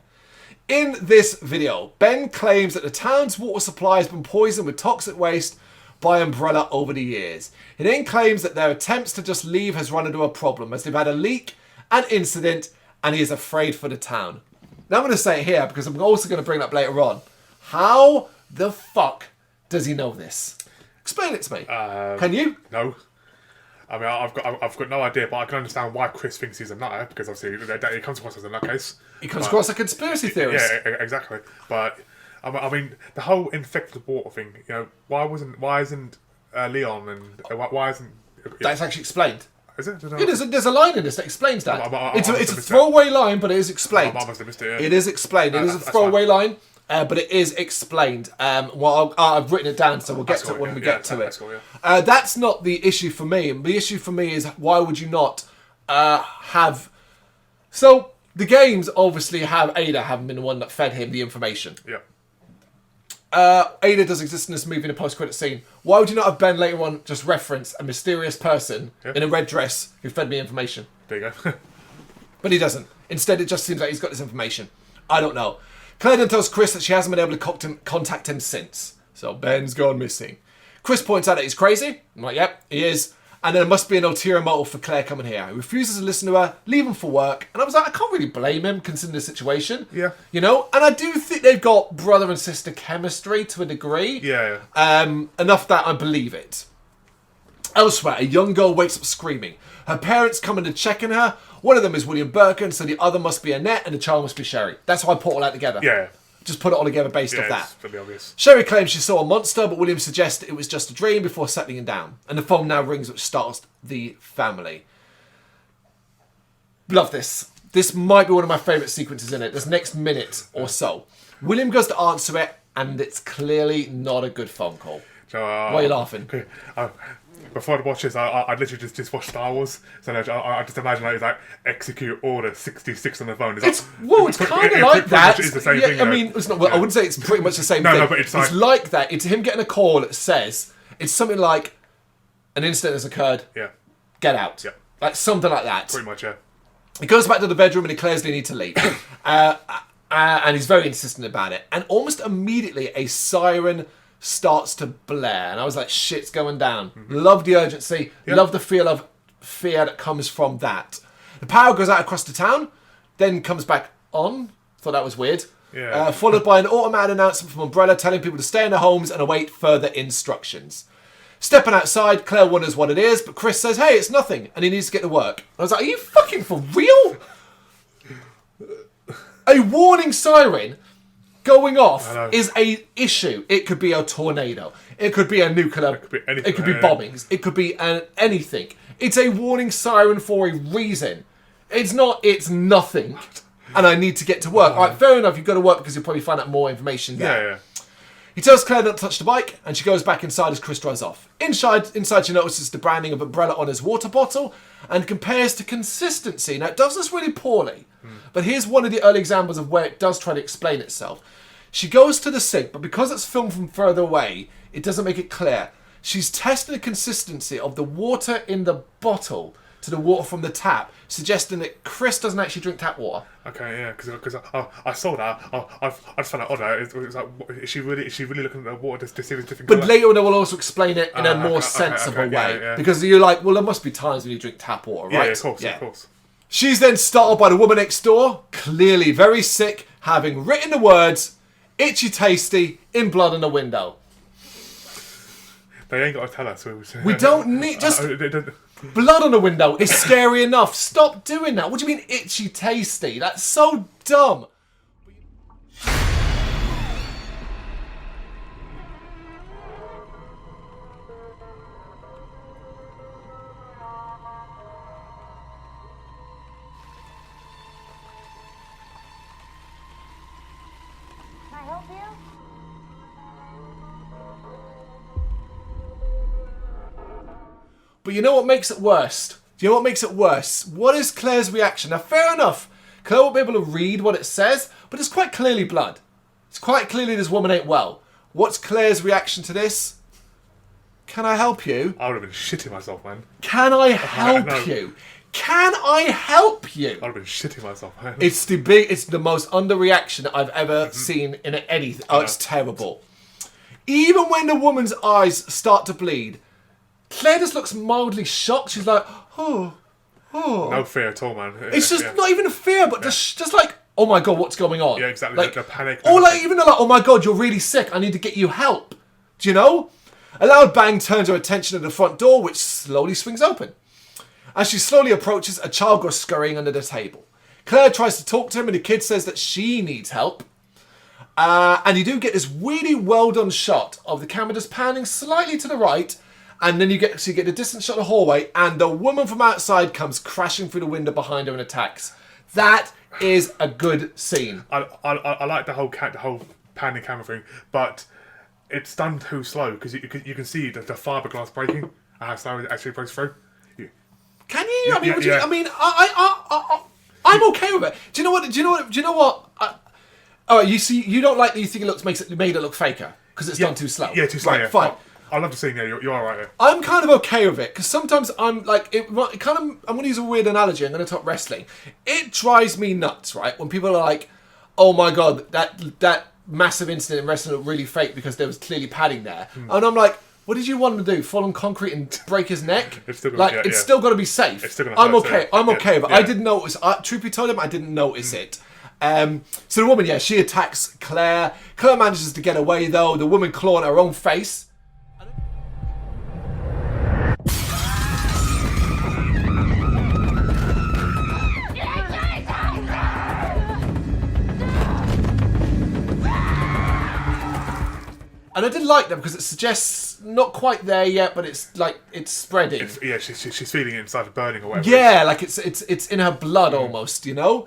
In this video, Ben claims that the town's water supply has been poisoned with toxic waste by Umbrella over the years. He then claims that their attempts to just leave has run into a problem as they've had a leak, an incident, and he is afraid for the town. Now I'm going to say it here because I'm also going to bring it up later on. How the fuck does he know this? Explain it to me. Can you? No. I mean, I've got no idea, but I can understand why Chris thinks he's a nutter, because obviously he comes across as a nutcase. He comes across a conspiracy theorist. Yeah, exactly. But I mean, the whole infected water thing. You know, why isn't Leon and why isn't? That's actually explained. Is it? There's a line in this that explains that. It's a missed throwaway line, but it is explained. I must have missed it. Yeah. It is explained. It is a throwaway line. But it is explained. Well, I've written it down, so we'll get to it when we get to it. Cool, yeah. That's not the issue for me. The issue for me is why would you not have... So, the games obviously have Ada having been the one that fed him the information. Yeah. Ada does exist in this movie in a post-credit scene. Why would you not have Ben later on just reference a mysterious person in a red dress who fed me information? There you go. But he doesn't. Instead, it just seems like he's got this information. I don't know. Claire then tells Chris that she hasn't been able to contact him since. So Ben's gone missing. Chris points out that he's crazy. I'm like, yep, he is. And there must be an ulterior motive for Claire coming here. He refuses to listen to her, leave him for work. And I was like, I can't really blame him considering the situation. Yeah. You know? And I do think they've got brother and sister chemistry to a degree. Yeah. Enough that I believe it. Elsewhere, a young girl wakes up screaming. Her parents come in to check on her. One of them is William Birkin, so the other must be Annette, and the child must be Sherry. That's how I put all that together. Yeah. Just put it all together based off that. It's pretty obvious. Sherry claims she saw a monster, but William suggests it was just a dream before settling it down. And the phone now rings, which starts the family. Love this. This might be one of my favourite sequences in it. This next minute or so. William goes to answer it, and it's clearly not a good phone call. So, why are you laughing? Before I watch this, I literally just watched Star Wars. So I just imagine it's like execute order 66 on the phone. It's kind of like that. It's the same thing. I mean, it's not. Well, I wouldn't say it's pretty much the same thing. No, but it's like that. It's him getting a call that says it's something like an incident has occurred. Yeah. Get out. Yeah. Like something like that. Pretty much, yeah. He goes back to the bedroom and declares they need to leave. And he's very insistent about it. And almost immediately, a siren starts to blare. And I was like, shit's going down. Mm-hmm. Love the urgency. Yep. Love the feel of fear that comes from that. The power goes out across the town, then comes back on. Thought that was weird. Yeah. Followed by an automated announcement from Umbrella telling people to stay in their homes and await further instructions. Stepping outside, Claire wonders what it is, but Chris says, hey, it's nothing, and he needs to get to work. I was like, are you fucking for real? A warning siren going off is a issue. It could be a tornado. It could be a nuclear. It could be bombings. It could be anything. It's a warning siren for a reason. It's not, it's nothing. And I need to get to work. All right, fair enough, you've got to work because you'll probably find out more information there. Yeah. He tells Claire not to touch the bike, and she goes back inside as Chris drives off. Inside she notices the branding of Umbrella on his water bottle and compares to consistency. Now, it does this really poorly, but here's one of the early examples of where it does try to explain itself. She goes to the sink, but because it's filmed from further away, it doesn't make it clear. She's testing the consistency of the water in the bottle to the water from the tap, suggesting that Chris doesn't actually drink tap water. Okay, yeah, because I saw that. I just found out odd. It was like, is she really looking at the water to see if it's different? But later on, they will also explain it in a more sensible way. Yeah. Because you're like, well, there must be times when you drink tap water, right? Yeah, of course. She's then startled by the woman next door, clearly very sick, having written the words, "Itchy tasty," in blood on the window. They ain't got to tell us. We don't need... Just blood on the window is scary enough. Stop doing that. What do you mean itchy tasty? That's so dumb. Can I help you? But you know what makes it worse? Do you know what makes it worse? What is Claire's reaction? Now, fair enough. Claire won't be able to read what it says, but it's quite clearly blood. It's quite clearly this woman ain't well. What's Claire's reaction to this? Can I help you? I would have been shitting myself, man. Can I help you? Can I help you? I would have been shitting myself, man. It's the most underreaction I've ever seen in anything. Oh, it's terrible. Even when the woman's eyes start to bleed, Claire just looks mildly shocked. She's like, oh. No fear at all, man. It's just not even a fear, but just like, oh my God, what's going on? Yeah, exactly. Like, the panic. Or like, even like, oh my God, you're really sick. I need to get you help. Do you know? A loud bang turns her attention to the front door, which slowly swings open. As she slowly approaches, a child goes scurrying under the table. Claire tries to talk to him, and the kid says that she needs help. And you do get this really well done shot of the camera just panning slightly to the right, and then you get the distant shot of the hallway, and the woman from outside comes crashing through the window behind her and attacks. That is a good scene. I like the whole panning camera thing, but it's done too slow because you can see the fiberglass breaking and how slow it actually breaks through. Can you? I'm okay with it. Do you know what? All right, you don't like that. You think it made it look faker because it's done too slow. Yeah, too slow. Right, yeah. fine. I love the scene. Yeah, you're all right there. I'm kind of okay with it because sometimes I'm like, I'm going to use a weird analogy. I'm going to talk wrestling. It drives me nuts, right? When people are like, "Oh my God, that massive incident in wrestling looked really fake because there was clearly padding there," and I'm like, what did you want him to do? Fall on concrete and break his neck? It's still gonna, still got to be safe. It's still gonna I'm hurt, okay. so, I'm okay with it. yeah. I didn't notice. Truth be told, I didn't notice it. So the woman, she attacks Claire. Claire manages to get away though. The woman clawing her own face. And I did like them because it suggests not quite there yet, but it's like it's spreading. She's feeling it inside, burning or whatever. Yeah, like it's in her blood almost, you know?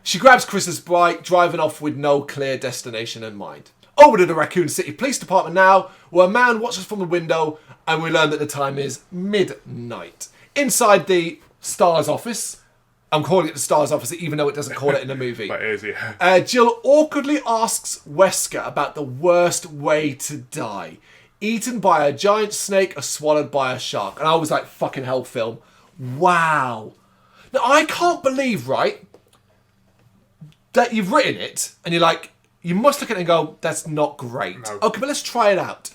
She grabs Chris's bike, driving off with no clear destination in mind. Over to the Raccoon City Police Department now, where a man watches from the window, and we learn that the time is midnight. Inside the Star's office, I'm calling it the Star's office, even though it doesn't call it in the movie. But it is, yeah. Jill awkwardly asks Wesker about the worst way to die. Eaten by a giant snake or swallowed by a shark. And I was like, fucking hell, film. Wow. Now, I can't believe, right, that you've written it, and you're like, you must look at it and go, that's not great. No. Okay, but let's try it out.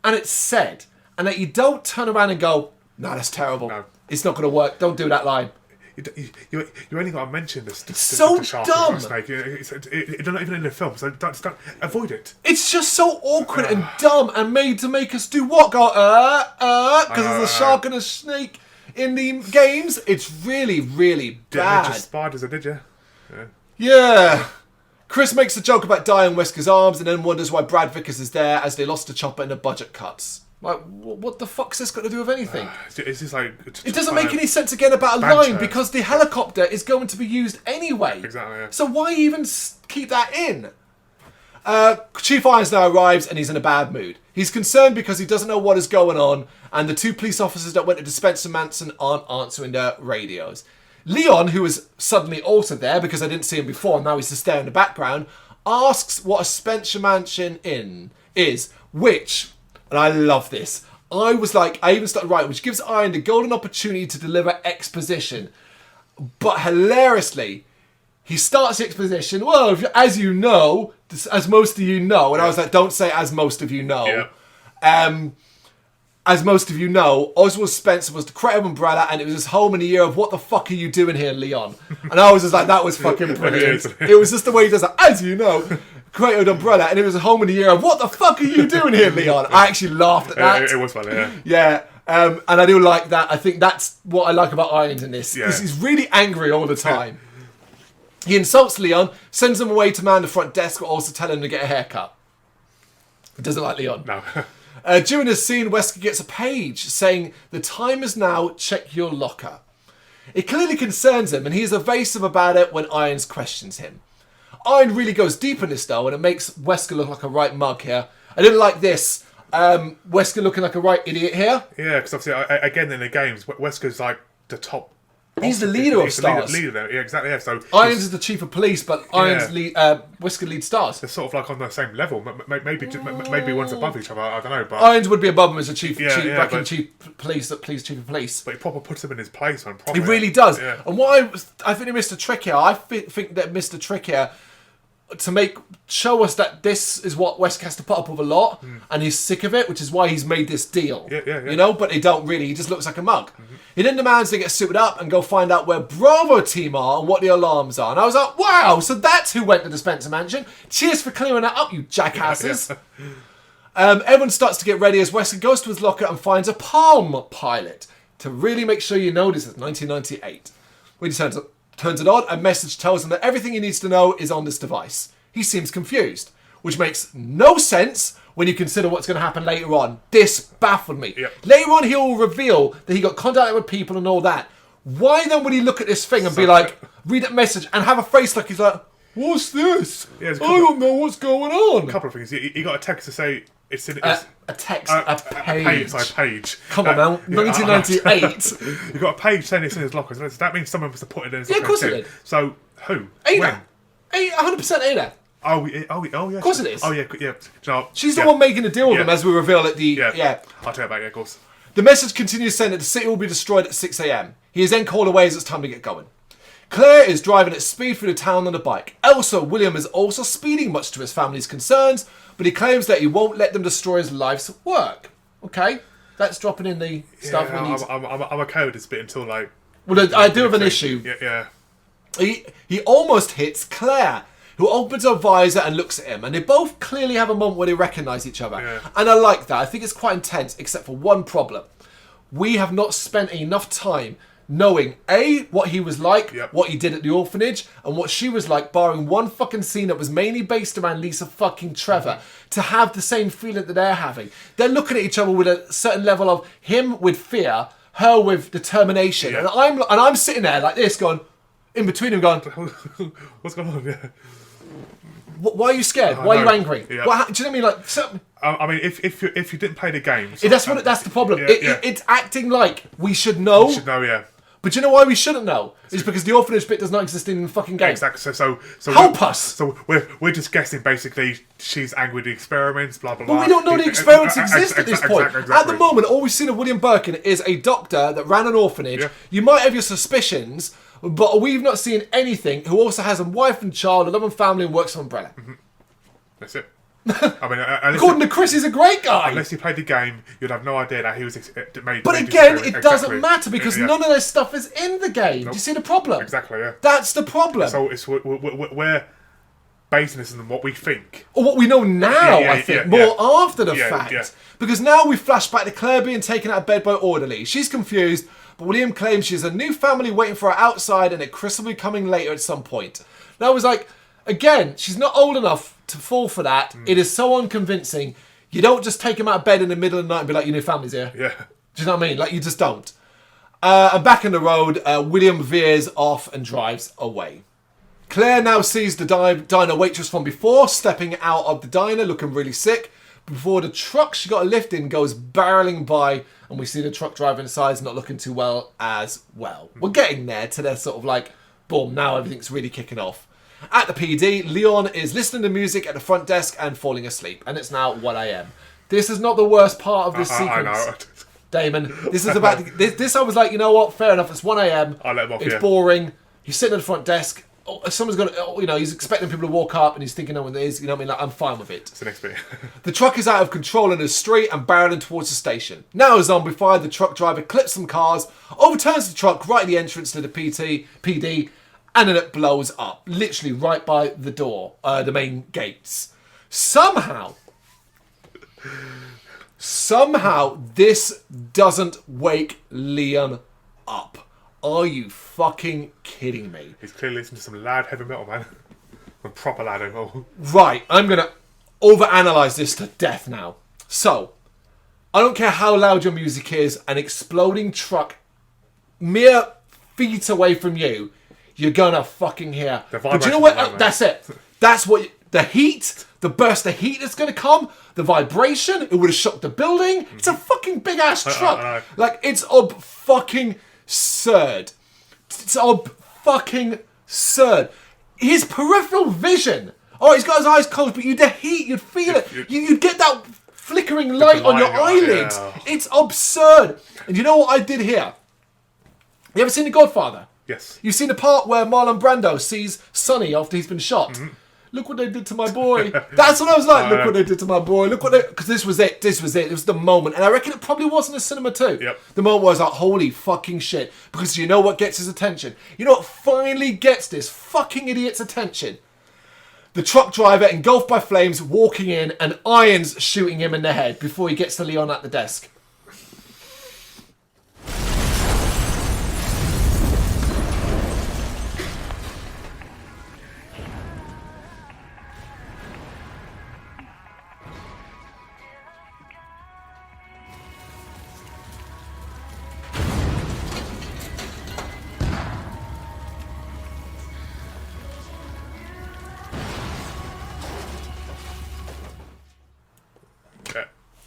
And it's said, and that you don't turn around and go, no, that's terrible. No. It's not going to work. Don't do that line. You only got to mention this. It's so shark dumb. Snake. It's not even in the film, so don't avoid it. It's just so awkward and dumb and made to make us do what? Go, because there's a shark and a snake in the games. It's really, really bad. Just spiders, did you? Yeah. Chris makes a joke about dying Wesker's arms and then wonders why Brad Vickers is there as they lost a chopper and the budget cuts. Like, what the fuck's this got to do with anything? It's just like... It doesn't make any sense again about a line because the helicopter is going to be used anyway. Exactly, yeah. So why even keep that in? Chief Irons now arrives and he's in a bad mood. He's concerned because he doesn't know what is going on and the two police officers that went to Spencer Manson aren't answering their radios. Leon, who is suddenly also there because I didn't see him before and now he's just there in the background, asks what a Spencer Mansion Inn is, which... And I love this. I even started writing, which gives Iron the golden opportunity to deliver exposition. But hilariously, he starts the exposition, well, as you know, as most of you know. And I was like, don't say as most of you know. Yeah. as most of you know, Oswald Spencer was the creator of Umbrella, and it was his home in a year of what the fuck are you doing here, Leon? And I was just like, that was fucking brilliant. It was just the way he does it. As you know, creator of Umbrella, and it was a home in a year of what the fuck are you doing here, Leon? I actually laughed at that. It was funny, yeah. Yeah. And I do like that. I think that's what I like about Irons in this. Because he's really angry all the time. He insults Leon, sends him away to man the front desk, but also tell him to get a haircut. He doesn't like Leon. No. During this scene, Wesker gets a page saying, "The time is now, check your locker." It clearly concerns him, and he is evasive about it when Irons questions him. Iron really goes deep in this, though, and it makes Wesker look like a right mug here. I didn't like this. Wesker looking like a right idiot here. Yeah, because obviously, again, in the games, Wesker's like the top. He's the leader of Stars. Leader there. Yeah, exactly. Yeah. So Irons is the chief of police, but Irons Wesker leads Stars. They're sort of like on the same level. Maybe one's above each other. I don't know. But Irons would be above him as a chief of police. But he proper puts him in his place, man. He really does. Yeah. And I think he missed a trick here. I think that missed a trick here to show us that this is what Wesker has to put up with a lot, and he's sick of it, which is why he's made this deal. Yeah. You know, but they don't really. He just looks like a mug. He then demands they get suited up and go find out where Bravo team are and what the alarms are. And I was like, wow, so that's who went to the Spencer Mansion. Cheers for clearing that up, you jackasses. Everyone starts to get ready as Wesker goes to his locker and finds a Palm Pilot. To really make sure you know, this is 1998. When he turns it on, a message tells him that everything he needs to know is on this device. He seems confused, which makes no sense when you consider what's going to happen later on. This baffled me. Yep. Later on, he will reveal that he got contact with people and all that. Why then would he look at this thing and be like, read that message and have a face like he's like, what's this? I don't know what's going on. A couple of things. He got a text to say it's in a text, a page. A page. Come on, man. 1998. You got a page saying it's in his locker. So that means someone must have put it in his locker. Yeah, of course it did. So who? Ada. 100% Ada. Oh yeah. Of course it is. Oh yeah. You know, she's the one making the deal with him, as we reveal at the... Yeah. I'll tell you about it, of course. The message continues saying that the city will be destroyed at 6 a.m. He is then called away as it's time to get going. Claire is driving at speed through the town on a bike. Also, William is also speeding, much to his family's concerns, but he claims that he won't let them destroy his life's work. Okay, that's dropping in the stuff we need. I'm okay with this bit until like... Well, I do have an issue. Yeah. He almost hits Claire, who opens her visor and looks at him, and they both clearly have a moment where they recognise each other. Yeah. And I like that. I think it's quite intense, except for one problem. We have not spent enough time knowing, A, what he was like, what he did at the orphanage, and what she was like, barring one fucking scene that was mainly based around Lisa fucking Trevor, to have the same feeling that they're having. They're looking at each other with a certain level of him with fear, her with determination. Yeah. And I'm sitting there like this going, in between them going, what's going on? Yeah. Why are you scared? Why are you angry? Yeah. Do you know what I mean? Like, I mean, if you didn't play the games, that's the problem. It's acting like we should know. We should know, yeah. But do you know why we shouldn't know? It's because the orphanage bit does not exist in the fucking game. Exactly. So help us. So we're just guessing. Basically, she's angry with the experiments. Blah blah blah. But we don't know the experiments exist at this point. Exactly. At the moment, all we've seen of William Birkin is a doctor that ran an orphanage. Yeah. You might have your suspicions, but we've not seen anything. Who also has a wife and child, a loving family, and works for Umbrella. Mm-hmm. That's it. I mean, according to Chris, he's a great guy. Unless you played the game, you'd have no idea that he was made. But again, it doesn't matter because none of this stuff is in the game. Nope. Do you see the problem? Exactly. Yeah. That's the problem. So we're basing this on what we think, or what we know now. I think more after the fact, because now we flash back to Claire being taken out of bed by orderly. She's confused, but William claims she has a new family waiting for her outside, and that Chris will be coming later at some point. And I was like, again, she's not old enough to fall for that. It is so unconvincing. You don't just take him out of bed in the middle of the night and be like, your new family's here. Yeah. Do you know what I mean? Like, you just don't. And back on the road, William veers off and drives away. Claire now sees the diner waitress from before stepping out of the diner looking really sick. Before the truck she got a lift in goes barreling by, and we see the truck driver inside is not looking too well as well. We're getting there to their sort of like, boom, now everything's really kicking off. At the PD, Leon is listening to music at the front desk and falling asleep. And it's now 1 a.m. This is not the worst part of this sequence. I know. Damon, this is about... This I was like, you know what? Fair enough. It's 1 a.m. I'll let him off, It's boring. He's sitting at the front desk. someone's going to, he's expecting people to walk up and he's thinking no one is, you know what I mean? Like, I'm fine with it. It's the next bit. The truck is out of control in the street and barreling towards the station. Now zombified, the truck driver clips some cars, overturns the truck right at the entrance to the PD, and then it blows up. Literally right by the door, the main gates. Somehow, this doesn't wake Leon up. Are you fucking kidding me? He's clearly listening to some loud heavy metal, man. Some proper loud heavy metal. Right, I'm going to overanalyze this to death now. So, I don't care how loud your music is, an exploding truck mere feet away from you, you're going to fucking hear. But do you know what? That's it. That's what... The heat, the burst of heat that's going to come, the vibration, it would have shocked the building. It's a fucking big-ass truck. Like, it's fucking absurd. It's fucking absurd. His peripheral vision. Oh, he's got his eyes closed, but the heat, you'd feel it. You'd get that flickering light on your eyelids. Yeah. It's absurd. And you know what I did here? You ever seen The Godfather? Yes. You've seen the part where Marlon Brando sees Sonny after he's been shot. Mm-hmm. Look what they did to my boy. That's what I was like. Look what they did to my boy. Look what they... Because this was it. This was it. It was the moment. And I reckon it probably was in the cinema too. Yep. The moment was like, holy fucking shit. Because you know what gets his attention? You know what finally gets this fucking idiot's attention? The truck driver, engulfed by flames, walking in and irons shooting him in the head before he gets to Leon at the desk.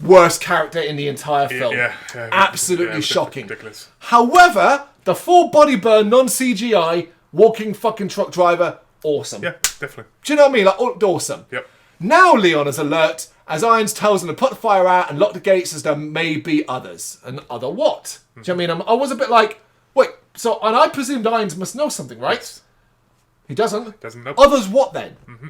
Worst character in the entire film. Yeah, absolutely shocking. Ridiculous. However, the full body burn, non-CGI, walking fucking truck driver, awesome. Yeah, definitely. Do you know what I mean? Like, awesome. Yep. Now Leon is alert as Irons tells him to put the fire out and lock the gates as there may be others. And other what? Do you know what I mean? I was a bit like, wait, so, and I presumed Irons must know something, right? Yes. He doesn't? Doesn't know. Others what then? Mm-hmm.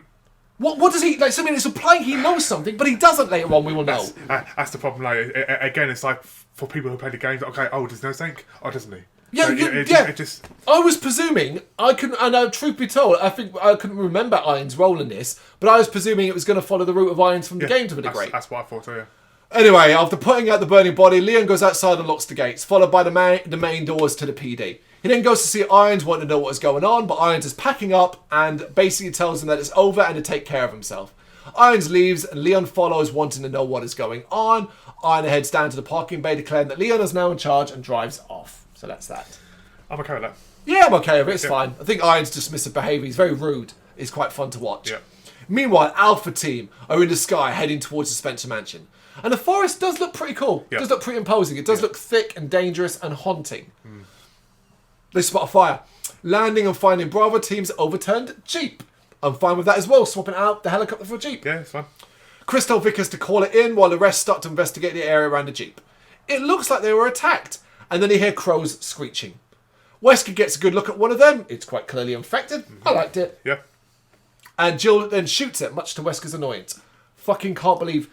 What does he... Like, so, I mean, it's implying he knows something, but he doesn't later on, we will know. That's the problem. Like, again, it's like, for people who play the games, okay, does he know something? Or doesn't he? Yeah, It just... I was presuming, truth be told, I think I couldn't remember Irons' role in this, but I was presuming it was going to follow the route of Irons from the game to a degree. That's what I thought, yeah. Anyway, after putting out the burning body, Leon goes outside and locks the gates, followed by the main doors to the PD. He then goes to see Irons, wanting to know what is going on, but Irons is packing up and basically tells him that it's over and to take care of himself. Irons leaves and Leon follows, wanting to know what is going on. Irons heads down to the parking bay, declaring that Leon is now in charge and drives off. So that's that. I'm okay with that. Yeah, I'm okay with it. It's fine. I think Irons' dismissive behaviour, he's very rude. It's quite fun to watch. Yeah. Meanwhile, Alpha Team are in the sky heading towards the Spencer Mansion. And the forest does look pretty cool. It does look pretty imposing. It does look thick and dangerous and haunting. Mm. They spot a fire. Landing and finding Bravo Team's overturned Jeep. I'm fine with that as well, swapping out the helicopter for a Jeep. Yeah, it's fine. Chris told Vickers to call it in while the rest start to investigate the area around the Jeep. It looks like they were attacked. And then they hear crows screeching. Wesker gets a good look at one of them. It's quite clearly infected. Mm-hmm. I liked it. Yeah. And Jill then shoots it, much to Wesker's annoyance. Fucking can't believe...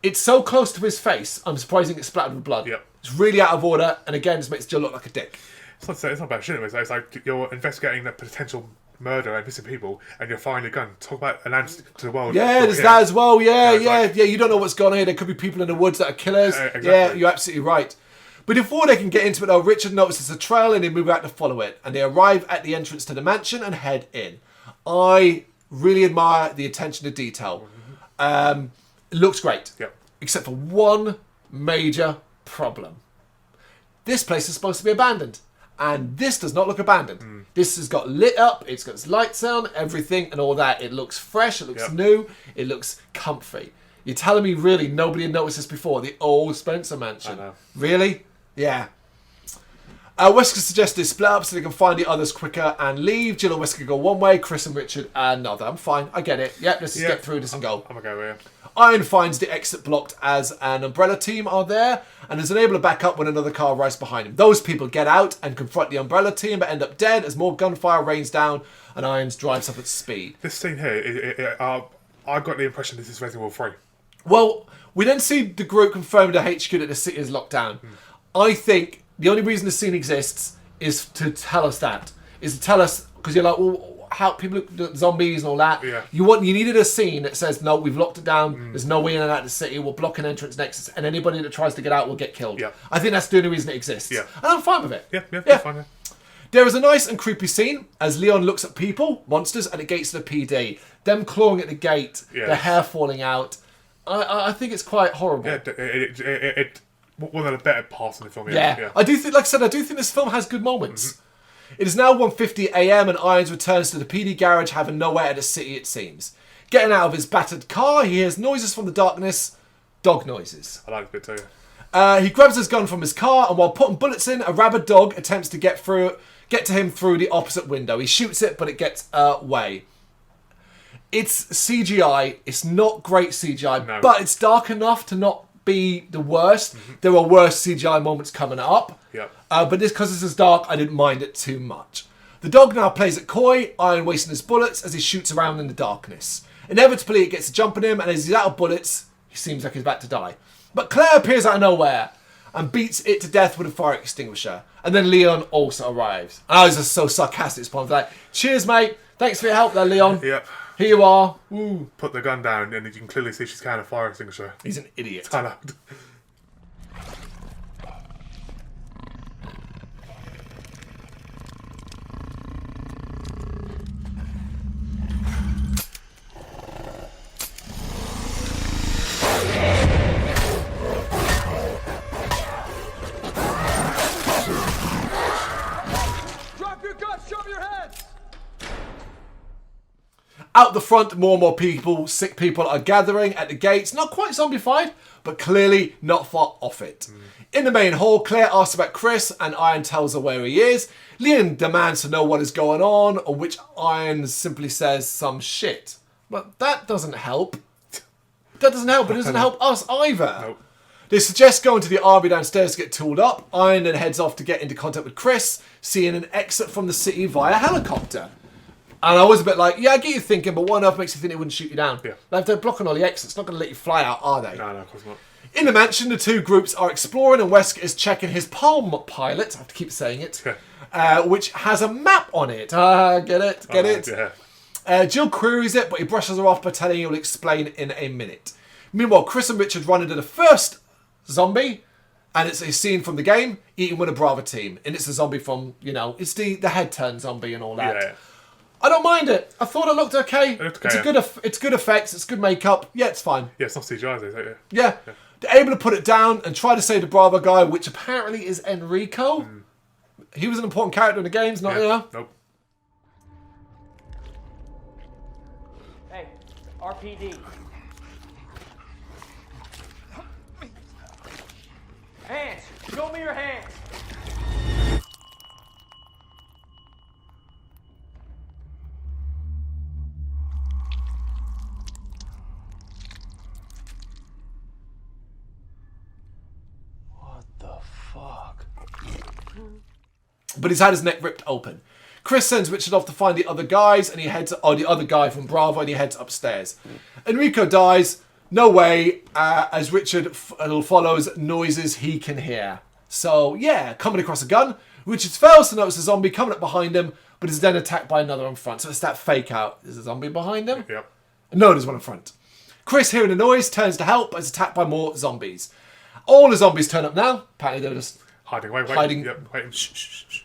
It's so close to his face, I'm surprised it's splattered with blood. Yep. It's really out of order, and again, just makes Jill look like a dick. It's not about shooting him. It's like you're investigating a potential murder and missing people, and you're firing a gun. Talk about announcing to the world. Yeah, there's that as well. Yeah. You don't know what's going on here. There could be people in the woods that are killers. Exactly. Yeah, you're absolutely right. But before they can get into it, though, Richard notices a trail and they move out to follow it. And they arrive at the entrance to the mansion and head in. I really admire the attention to detail. It looks great. Yep. Except for one major problem. This place is supposed to be abandoned. And this does not look abandoned. This has got lit up, it's got its lights on, everything and all that. It looks fresh, it looks new, it looks comfy. You're telling me really nobody had noticed this before? The old Spencer Mansion. I know. Really? Yeah. Wesker suggests they split up so they can find the others quicker and leave. Jill and Wesker go one way, Chris and Richard another. I'm fine, I get it. Yep, let's just get through this and go. I'm okay with it. Iron finds the exit blocked as an Umbrella team are there and is unable to back up when another car arrives behind him. Those people get out and confront the Umbrella team but end up dead as more gunfire rains down and Irons drives up at speed. This scene here, I got the impression this is Resident Evil 3. Well, we then see the group confirm to HQ that the city is locked down. I think the only reason the scene exists is to tell us that. Is to tell us, because you're like, well, how people, the zombies and all that. Yeah. You needed a scene that says, no, we've locked it down. There's no way in and out of the city. We'll block an entrance next, and anybody that tries to get out will get killed. Yeah. I think that's the only reason it exists. Yeah. And I'm fine with it. Yeah, that's fine. Yeah. There is a nice and creepy scene as Leon looks at people, monsters, at the gates of the PD. Them clawing at the gate, their hair falling out. I think it's quite horrible. Yeah, it one of the better parts of the film. Yeah. I do think, like I said, I do think this film has good moments. It is now 1:50 a.m. and Irons returns to the PD garage, having nowhere at the city, it seems. Getting out of his battered car, he hears noises from the darkness. Dog noises. I like it too. He grabs his gun from his car, and while putting bullets in, a rabid dog attempts to get to him through the opposite window. He shoots it, but it gets away. It's CGI. It's not great CGI, but it's dark enough to not be the worst. There are worse CGI moments coming up. Yeah. But because this is dark, I didn't mind it too much. The dog now plays it coy, Iron wasting his bullets as he shoots around in the darkness. Inevitably, it gets a jump on him, and as he's out of bullets, he seems like he's about to die. But Claire appears out of nowhere and beats it to death with a fire extinguisher. And then Leon also arrives. And I was just so sarcastic at this point. Like, cheers, mate. Thanks for your help there, Leon. Yep. Here you are. Woo. Put the gun down, and you can clearly see she's carrying a fire extinguisher. He's an idiot. I know. Drop your guns, show me your hands! Out the front, more and more people, sick people, are gathering at the gates. Not quite zombified, but clearly not far off it. In the main hall, Claire asks about Chris, and Iron tells her where he is. Leon demands to know what is going on which Iron simply says some shit. But that doesn't help. That doesn't help, but it doesn't help us either. Nope. They suggest going to the army downstairs to get tooled up. Iron then heads off to get into contact with Chris, seeing an exit from the city via helicopter. And I was a bit like, yeah, I get you thinking, but what on earth makes you think they wouldn't shoot you down? Yeah. Like, if they're blocking all the exits, not going to let you fly out, are they? No, of course not. In the mansion, the two groups are exploring, and Wesker is checking his Palm Pilot, I have to keep saying it, which has a map on it. Get it? Yeah. Jill queries it, but he brushes her off by telling he'll explain in a minute. Meanwhile, Chris and Richard run into the first zombie, and it's a scene from the game, eating with a Bravo team. And it's a zombie from, it's the head turn zombie and all that. Yeah. I don't mind it. I thought it looked okay. It looked okay, It's good effects. It's good makeup. Yeah, it's fine. Yeah, it's not CGI, is it? Yeah. They're able to put it down and try to save the Bravo guy, which apparently is Enrico. He was an important character in the games, not here. Nope. Hey, RPD. Hands! Show me your hands! What the fuck? But he's had his neck ripped open. Chris sends Richard off to find the other guys, and he heads, the other guy from Bravo, and he heads upstairs. Enrico dies. No way, as Richard follows noises he can hear. So, yeah, coming across a gun. Richard fails to notice a zombie coming up behind him, but is then attacked by another in front. So it's that fake out. There's a zombie behind him? Yep. No, there's one in front. Chris, hearing the noise, turns to help, but is attacked by more zombies. All the zombies turn up now. Apparently they're just Hiding. Yep, waiting. Shh.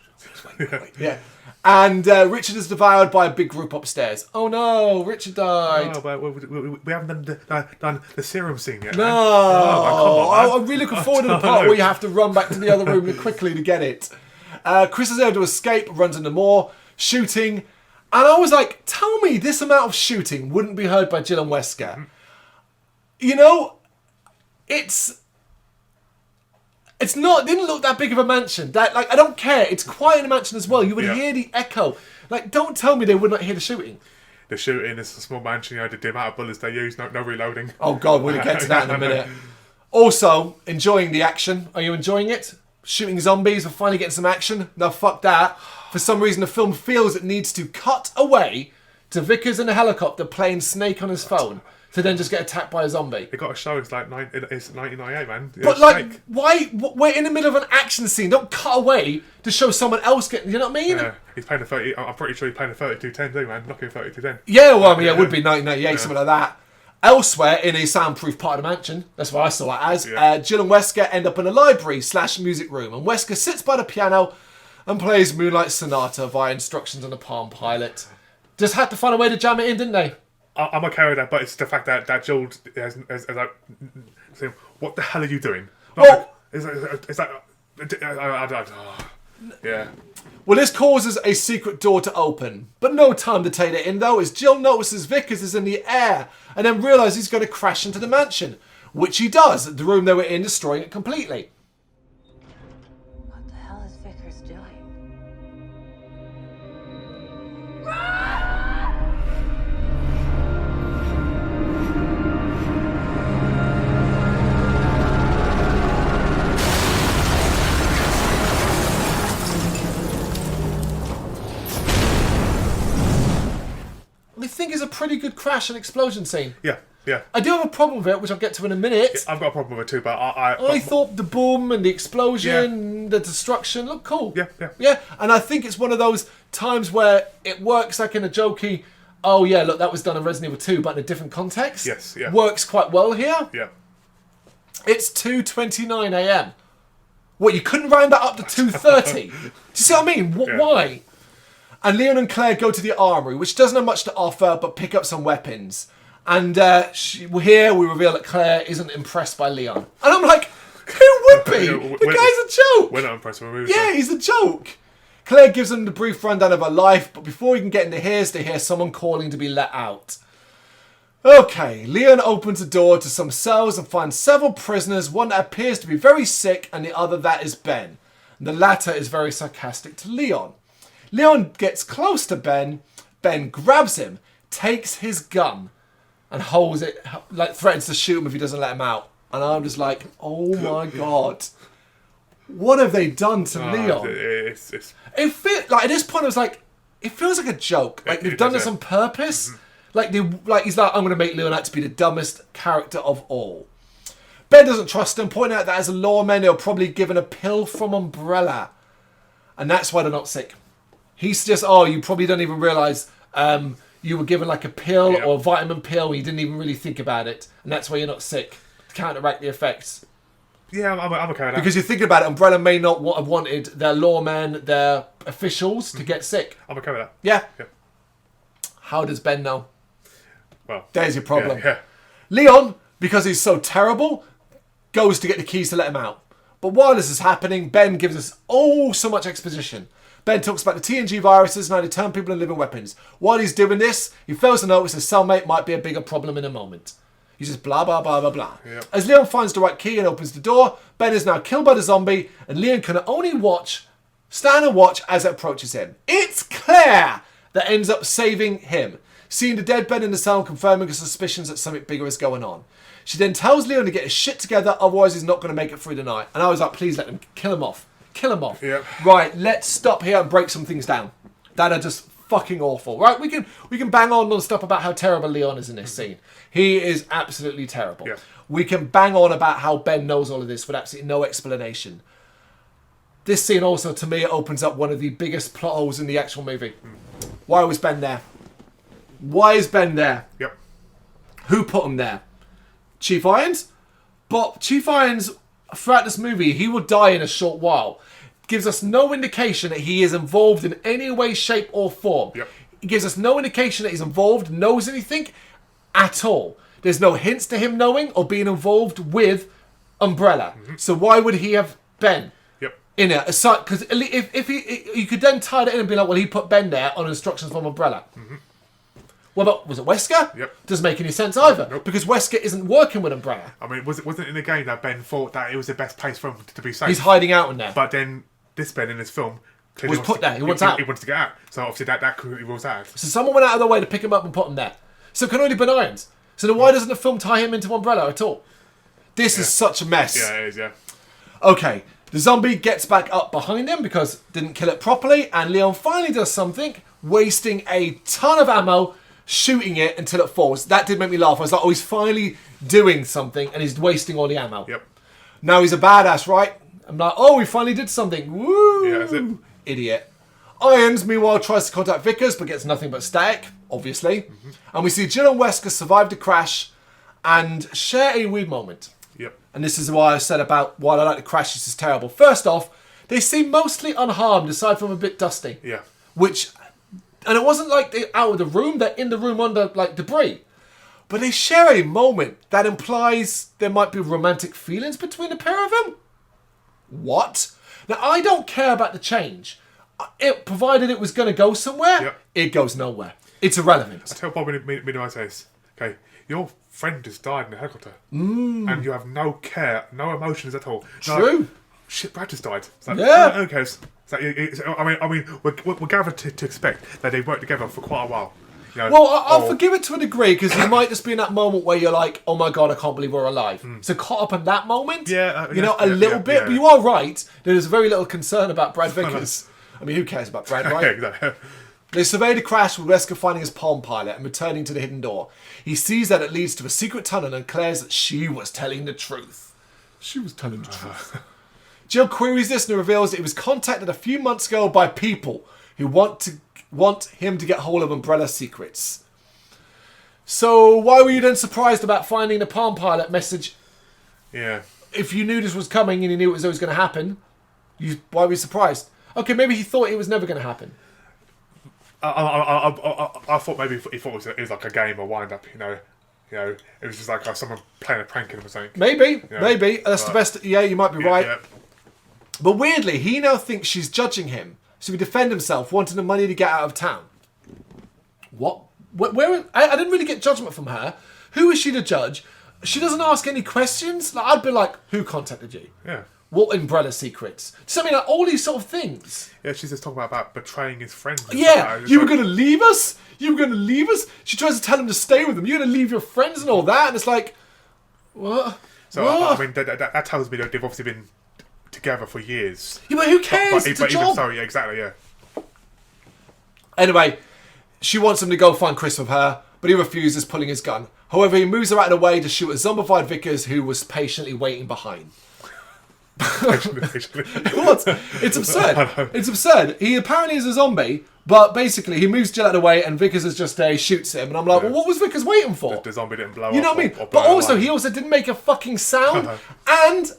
yeah. And Richard is devoured by a big group upstairs. Oh no, Richard died. Oh, but we haven't done the serum scene yet. No, Man. Oh, come on, I'm really looking forward to the part where you have to run back to the other room quickly to get it. Chris is able to escape, runs into more, shooting. And I was like, tell me this amount of shooting wouldn't be heard by Jill and Wesker. It didn't look that big of a mansion. I don't care. It's quiet in the mansion as well. You would hear the echo. Don't tell me they would not hear the shooting. the shooting, it's a small mansion, the amount of bullets they use, no reloading. Oh God, we're going to get to that in a minute. Also, enjoying the action. Are you enjoying it? Shooting zombies, we're finally getting some action. No, fuck that. For some reason, the film feels it needs to cut away to Vickers in a helicopter playing Snake on his phone to then just get attacked by a zombie. They got to show it's 1998, man. But like, why? We're in the middle of an action scene. Don't cut away to show someone else getting. You know what I mean? Yeah, he's playing a 30. I'm pretty sure he's playing a 3210 too, man. Knocking 3210. Yeah, well, I mean, it would be 1998, something like that. Elsewhere, in a soundproof part of the mansion, that's what I saw it as, Jill and Wesker end up in a library/music room, and Wesker sits by the piano and plays Moonlight Sonata via instructions on the Palm Pilot. Just had to find a way to jam it in, didn't they? I'm okay with that, but it's the fact that Jill has like, saying, what the hell are you doing? Well, yeah. Well, this causes a secret door to open, but no time to take it in though, as Jill notices Vickers is in the air and then realises he's going to crash into the mansion, which he does, the room they were in, destroying it completely. What the hell is Vickers doing? I think it's a pretty good crash and explosion scene. Yeah. I do have a problem with it, which I'll get to in a minute. I've got a problem with it too, but I thought the boom and the explosion, the destruction looked cool. Yeah. And I think it's one of those times where it works like in a jokey, oh yeah, look, that was done in Resident Evil 2, but in a different context. Yes, yeah. Works quite well here. Yeah. It's 2:29 a.m. What, you couldn't round that up to 2:30? Do you see what I mean? Why? And Leon and Claire go to the armory, which doesn't have much to offer, but pick up some weapons. And here we reveal that Claire isn't impressed by Leon. And I'm like, who would be? The guy's a joke. We're not impressed with him. Yeah, he's a joke. Claire gives them the brief rundown of her life, but before we can get into his, they hear someone calling to be let out. Okay, Leon opens the door to some cells and finds several prisoners, one that appears to be very sick and the other that is Ben. And the latter is very sarcastic to Leon. Leon gets close to Ben. Ben grabs him, takes his gun, and holds it, like threatens to shoot him if he doesn't let him out. And I'm just like, oh my God. What have they done to Leon? It feels like at this point, it feels like a joke. Like they've done this on purpose. He's like, I'm going to make Leon out to be the dumbest character of all. Ben doesn't trust him, pointing out that as a lawman, they're probably given a pill from Umbrella. And that's why they're not sick. He suggests, you probably don't even realise you were given like a pill or a vitamin pill and you didn't even really think about it. And that's why you're not sick, to counteract the effects. Yeah, I'm okay with that. Because you think about it, Umbrella may not have wanted their lawmen, their officials to get sick. I'm okay with that. Yeah. How does Ben know? Well, there's your problem. Yeah. Leon, because he's so terrible, goes to get the keys to let him out. But while this is happening, Ben gives us so much exposition. Ben talks about the TNG viruses and how they turn people into living weapons. While he's doing this, he fails to notice his cellmate might be a bigger problem in a moment. He's just blah, blah, blah, blah, blah. Yep. As Leon finds the right key and opens the door, Ben is now killed by the zombie, and Leon can only stand and watch as it approaches him. It's Claire that ends up saving him, seeing the dead Ben in the cell and confirming her suspicions that something bigger is going on. She then tells Leon to get his shit together, otherwise he's not going to make it through the night. And I was like, please let him kill him off. Kill him off. Yep. Right, let's stop here and break some things down that are just fucking awful. Right, we can bang on stuff about how terrible Leon is in this scene. He is absolutely terrible. Yep. We can bang on about how Ben knows all of this with absolutely no explanation. This scene also, to me, opens up one of the biggest plot holes in the actual movie. Why was Ben there? Why is Ben there? Yep. Who put him there? Chief Irons? But Chief Irons, throughout this movie, he will die in a short while. Gives us no indication that he is involved in any way, shape, or form. Yep. He gives us no indication that he's involved, knows anything at all. There's no hints to him knowing or being involved with Umbrella. Mm-hmm. So why would he have Ben in it? Because if you could then tie that in and be like, well, he put Ben there on instructions from Umbrella. Mm-hmm. Well, but was it Wesker? Yep. Doesn't make any sense either. Nope. Because Wesker isn't working with Umbrella. I mean, wasn't it in the game that Ben thought that it was the best place for him to be safe? He's hiding out in there. But then this Ben in this film clearly Was put there. He wants out. He wants to get out. So obviously that clearly rules out. So someone went out of their way to pick him up and put him there. So it can only be Irons. So then why doesn't the film tie him into Umbrella at all? This is such a mess. Yeah, it is, yeah. Okay, the zombie gets back up behind him because didn't kill it properly, and Leon finally does something, wasting a ton of ammo, shooting it until it falls. That did make me laugh. I was like, oh, he's finally doing something, and he's wasting all the ammo. Yep. Now he's a badass, right? I'm like, oh, he finally did something. Woo! Yeah, that's it. Idiot. Irons, meanwhile, tries to contact Vickers, but gets nothing but static, obviously. Mm-hmm. And we see Jill and Wesker survive the crash and share a weird moment. Yep. And this is why I said about why I like the crash. This is terrible. First off, they seem mostly unharmed, aside from a bit dusty. Yeah. And it wasn't like they're out of the room. They're in the room under, like, debris. But they share a moment that implies there might be romantic feelings between the pair of them. What? Now, I don't care about the change. Provided it was going to go somewhere, it goes nowhere. It's irrelevant. I tell Bob Mid-Ice says, okay, your friend just died in a helicopter. And you have no care, no emotions at all. True. No, shit, Brad just died. It's like, Yeah. Who cares? It's like, I mean, we're gathered to expect that they worked together for quite a while. You know, Well, I'll forgive it to a degree, because you might just be in that moment where you're like, oh my god, I can't believe we're alive. So caught up in that moment, a little bit. But you are right. There's very little concern about Brad Vickers. I mean, who cares about Brad, right? Exactly. They survey the crash with Wesker finding his Palm Pilot and returning to the hidden door. He sees that it leads to a secret tunnel and declares that she was telling the truth. She was telling the truth. Jill queries this and reveals that he was contacted a few months ago by people who want him to get hold of Umbrella secrets. So why were you then surprised about finding the Palm Pilot message? Yeah. If you knew this was coming and you knew it was always going to happen, why were you surprised? Okay, maybe he thought it was never going to happen. I thought maybe he thought it was like a game or wind up. You know, it was just like someone playing a prank on him or something. Maybe. That's the best. Yeah, you might be right. Yeah. But weirdly, he now thinks she's judging him, so he defends himself, wanting the money to get out of town. What? Where? I didn't really get judgment from her. Who is she to judge? She doesn't ask any questions. Like, I'd be like, who contacted you? Yeah. What Umbrella secrets? Something like all these sort of things. Yeah, she's just talking about betraying his friends. Yeah, you were going to leave us? You were going to leave us? She tries to tell him to stay with him. You're going to leave your friends and all that? And it's like, what? So, what? I mean, that tells me that they've obviously been together for years. Yeah, but who cares? But it's a job. even so, yeah, exactly, yeah. Anyway, she wants him to go find Chris with her, but he refuses, pulling his gun. However, he moves her out of the way to shoot at zombified Vickers, who was patiently waiting behind. What? It's absurd. It's absurd. He apparently is a zombie, but basically he moves Jill out of the way and Vickers is just there, shoots him, and I'm like, well, what was Vickers waiting for? The zombie didn't blow up. You know what I mean? But also, he also didn't make a fucking sound, and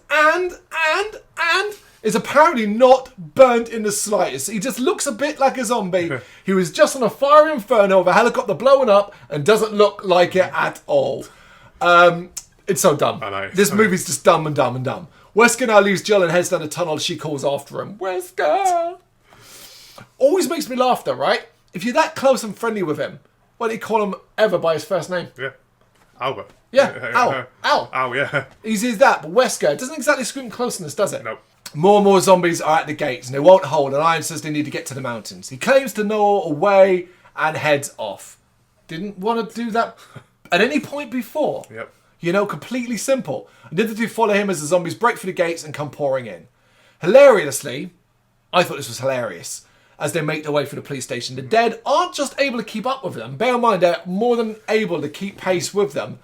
is apparently not burnt in the slightest. He just looks a bit like a zombie. He was just on a fire inferno with a helicopter blowing up and doesn't look like it at all. It's so dumb. I know. This movie's just dumb and dumb and dumb. Wesker now leaves Jill and heads down the tunnel as she calls after him. Wesker! Always makes me laugh though, right? If you're that close and friendly with him, why don't you call him ever by his first name? Yeah. Albert. Yeah, Al. Al, yeah. Easy as that. But Wesker doesn't exactly scream closeness, does it? Nope. More and more zombies are at the gates and they won't hold, and Iron says they need to get to the mountains. He claims to know a way and heads off. Didn't want to do that at any point before. Yep. You know, completely simple. And then the two follow him as the zombies break through the gates and come pouring in. Hilariously, I thought this was hilarious, as they make their way through the police station. The dead aren't just able to keep up with them. Bear in mind, they're more than able to keep pace with them.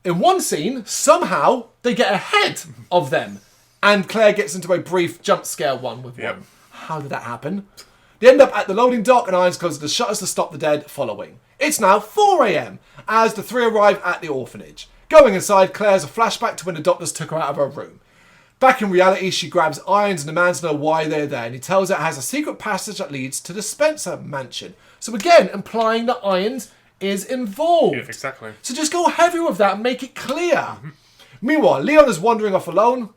In one scene, somehow, they get ahead of them. And Claire gets into a brief jump scare one with one. How did that happen? They end up at the loading dock and Irons closes the shutters to stop the dead following. It's now 4 a.m. as the three arrive at the orphanage. Going inside, Claire's a flashback to when the doctors took her out of her room. Back in reality, she grabs Irons and demands to know why they're there, and he tells her it has a secret passage that leads to the Spencer mansion. So again, implying that Irons is involved. Yeah, exactly. So just go heavy with that and make it clear. Meanwhile, Leon is wandering off alone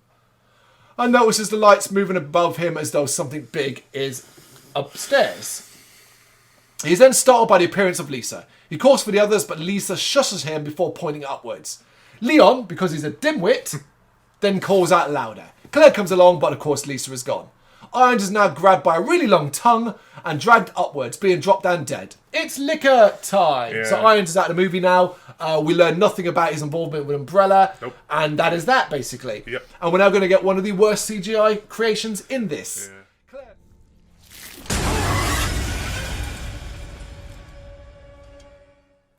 and notices the lights moving above him as though something big is upstairs. He's then startled by the appearance of Lisa. He calls for the others, but Lisa shushes him before pointing upwards. Leon, because he's a dimwit, then calls out louder. Claire comes along, but of course Lisa is gone. Irons is now grabbed by a really long tongue and dragged upwards, being dropped down dead. It's liquor time. Yeah. So Irons is out of the movie now. We learn nothing about his involvement with Umbrella. Nope. And that is that, basically. Yep. And we're now going to get one of the worst CGI creations in this. Yeah.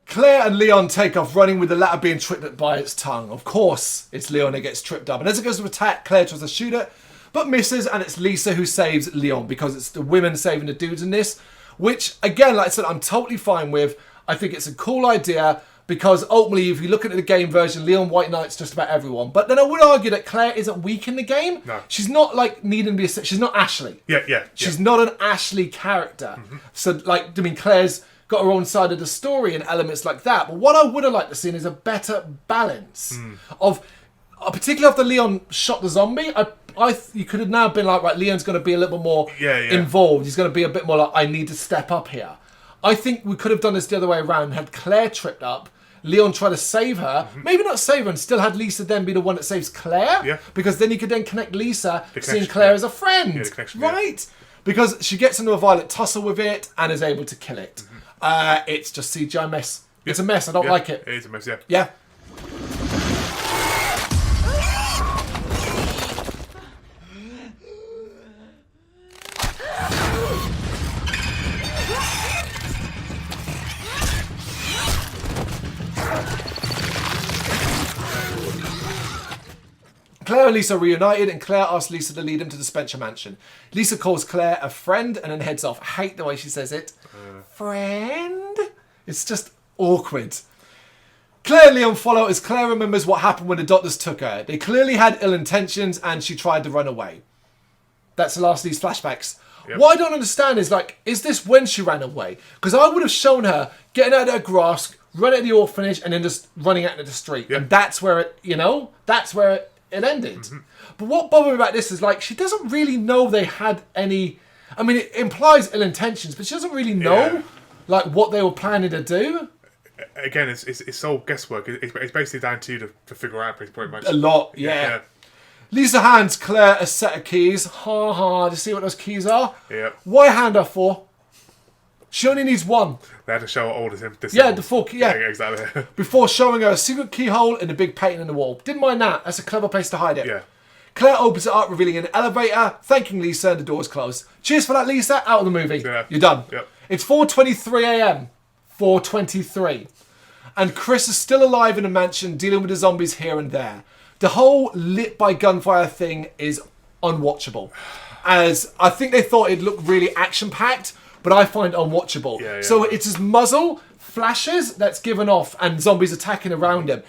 Claire and Leon take off running, with the latter being tripped up by its tongue. Of course, it's Leon who gets tripped up. And as it goes to attack, Claire tries to shoot it, but misses, and it's Lisa who saves Leon, because it's the women saving the dudes in this. Which, again, like I said, I'm totally fine with. I think it's a cool idea, because ultimately, if you look at the game version, Leon White Knight's just about everyone. But then I would argue that Claire isn't weak in the game. No. She's not, like, needing to be she's not Ashley. Yeah. She's not an Ashley character. So, like, I mean, Claire's got her own side of the story and elements like that. But what I would have liked to see is a better balance of, particularly after Leon shot the zombie, you could have now been like, right, Leon's going to be a little bit more involved. He's going to be a bit more like, I need to step up here. I think we could have done this the other way around, had Claire tripped up, Leon try to save her, maybe not save her, and still had Lisa then be the one that saves Claire. Yeah. Because then you could then connect Lisa, seeing Claire as a friend. Yeah, the connection, right? Because she gets into a violent tussle with it and is able to kill it. It's just CGI mess. It's a mess. I don't like it. It is a mess, yeah. Yeah. Claire and Lisa are reunited, and Claire asks Lisa to lead him to the Spencer mansion. Lisa calls Claire a friend and then heads off. I hate the way she says it. Friend? It's just awkward. Claire and Leon follow as Claire remembers what happened when the doctors took her. They clearly had ill intentions and she tried to run away. That's the last of these flashbacks. Yep. What I don't understand is, like, is this when she ran away? Because I would have shown her getting out of her grasp, running at the orphanage, and then just running out into the street. Yep. And that's where it, that's where it ended. But what bothered me about this is, like, she doesn't really know they had any. I mean, it implies ill intentions, but she doesn't really know, like, what they were planning to do. Again, it's all guesswork. It's basically down to you to figure out pretty much. A lot, yeah. Lisa hands Claire a set of keys. Ha ha, to see what those keys are. Yeah. Why hand her four? She only needs one. They had to show all this. Yeah, the full key, yeah. Exactly. Before showing her a secret keyhole and a big painting in the wall. Didn't mind that. That's a clever place to hide it. Yeah. Claire opens it up, revealing an elevator, thanking Lisa, and the door's closed. Cheers for that, Lisa. Out of the movie. Yeah. You're done. Yep. It's 4:23 a.m. 4:23. And Chris is still alive in a mansion, dealing with the zombies here and there. The whole lit by gunfire thing is unwatchable. As I think they thought it'd look really action-packed, but I find unwatchable. Yeah. So it's his muzzle flashes that's given off and zombies attacking around him.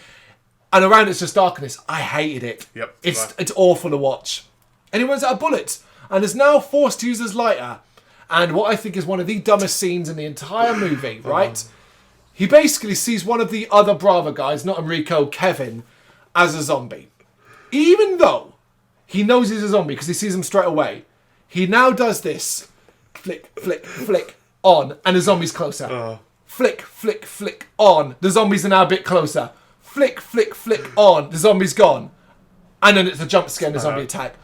And around it's just darkness. I hated it. Yep. It's awful to watch. And he runs out of bullets and is now forced to use his lighter. And what I think is one of the dumbest scenes in the entire movie, right? He basically sees one of the other Bravo guys, not Enrico, Kevin, as a zombie. Even though he knows he's a zombie because he sees him straight away, he now does this. Flick, flick, flick, on, and the zombie's closer. Flick, flick, flick, on. The zombies are now a bit closer. Flick, flick, flick, on. The zombie's gone. And then it's a jump scare and a zombie attack.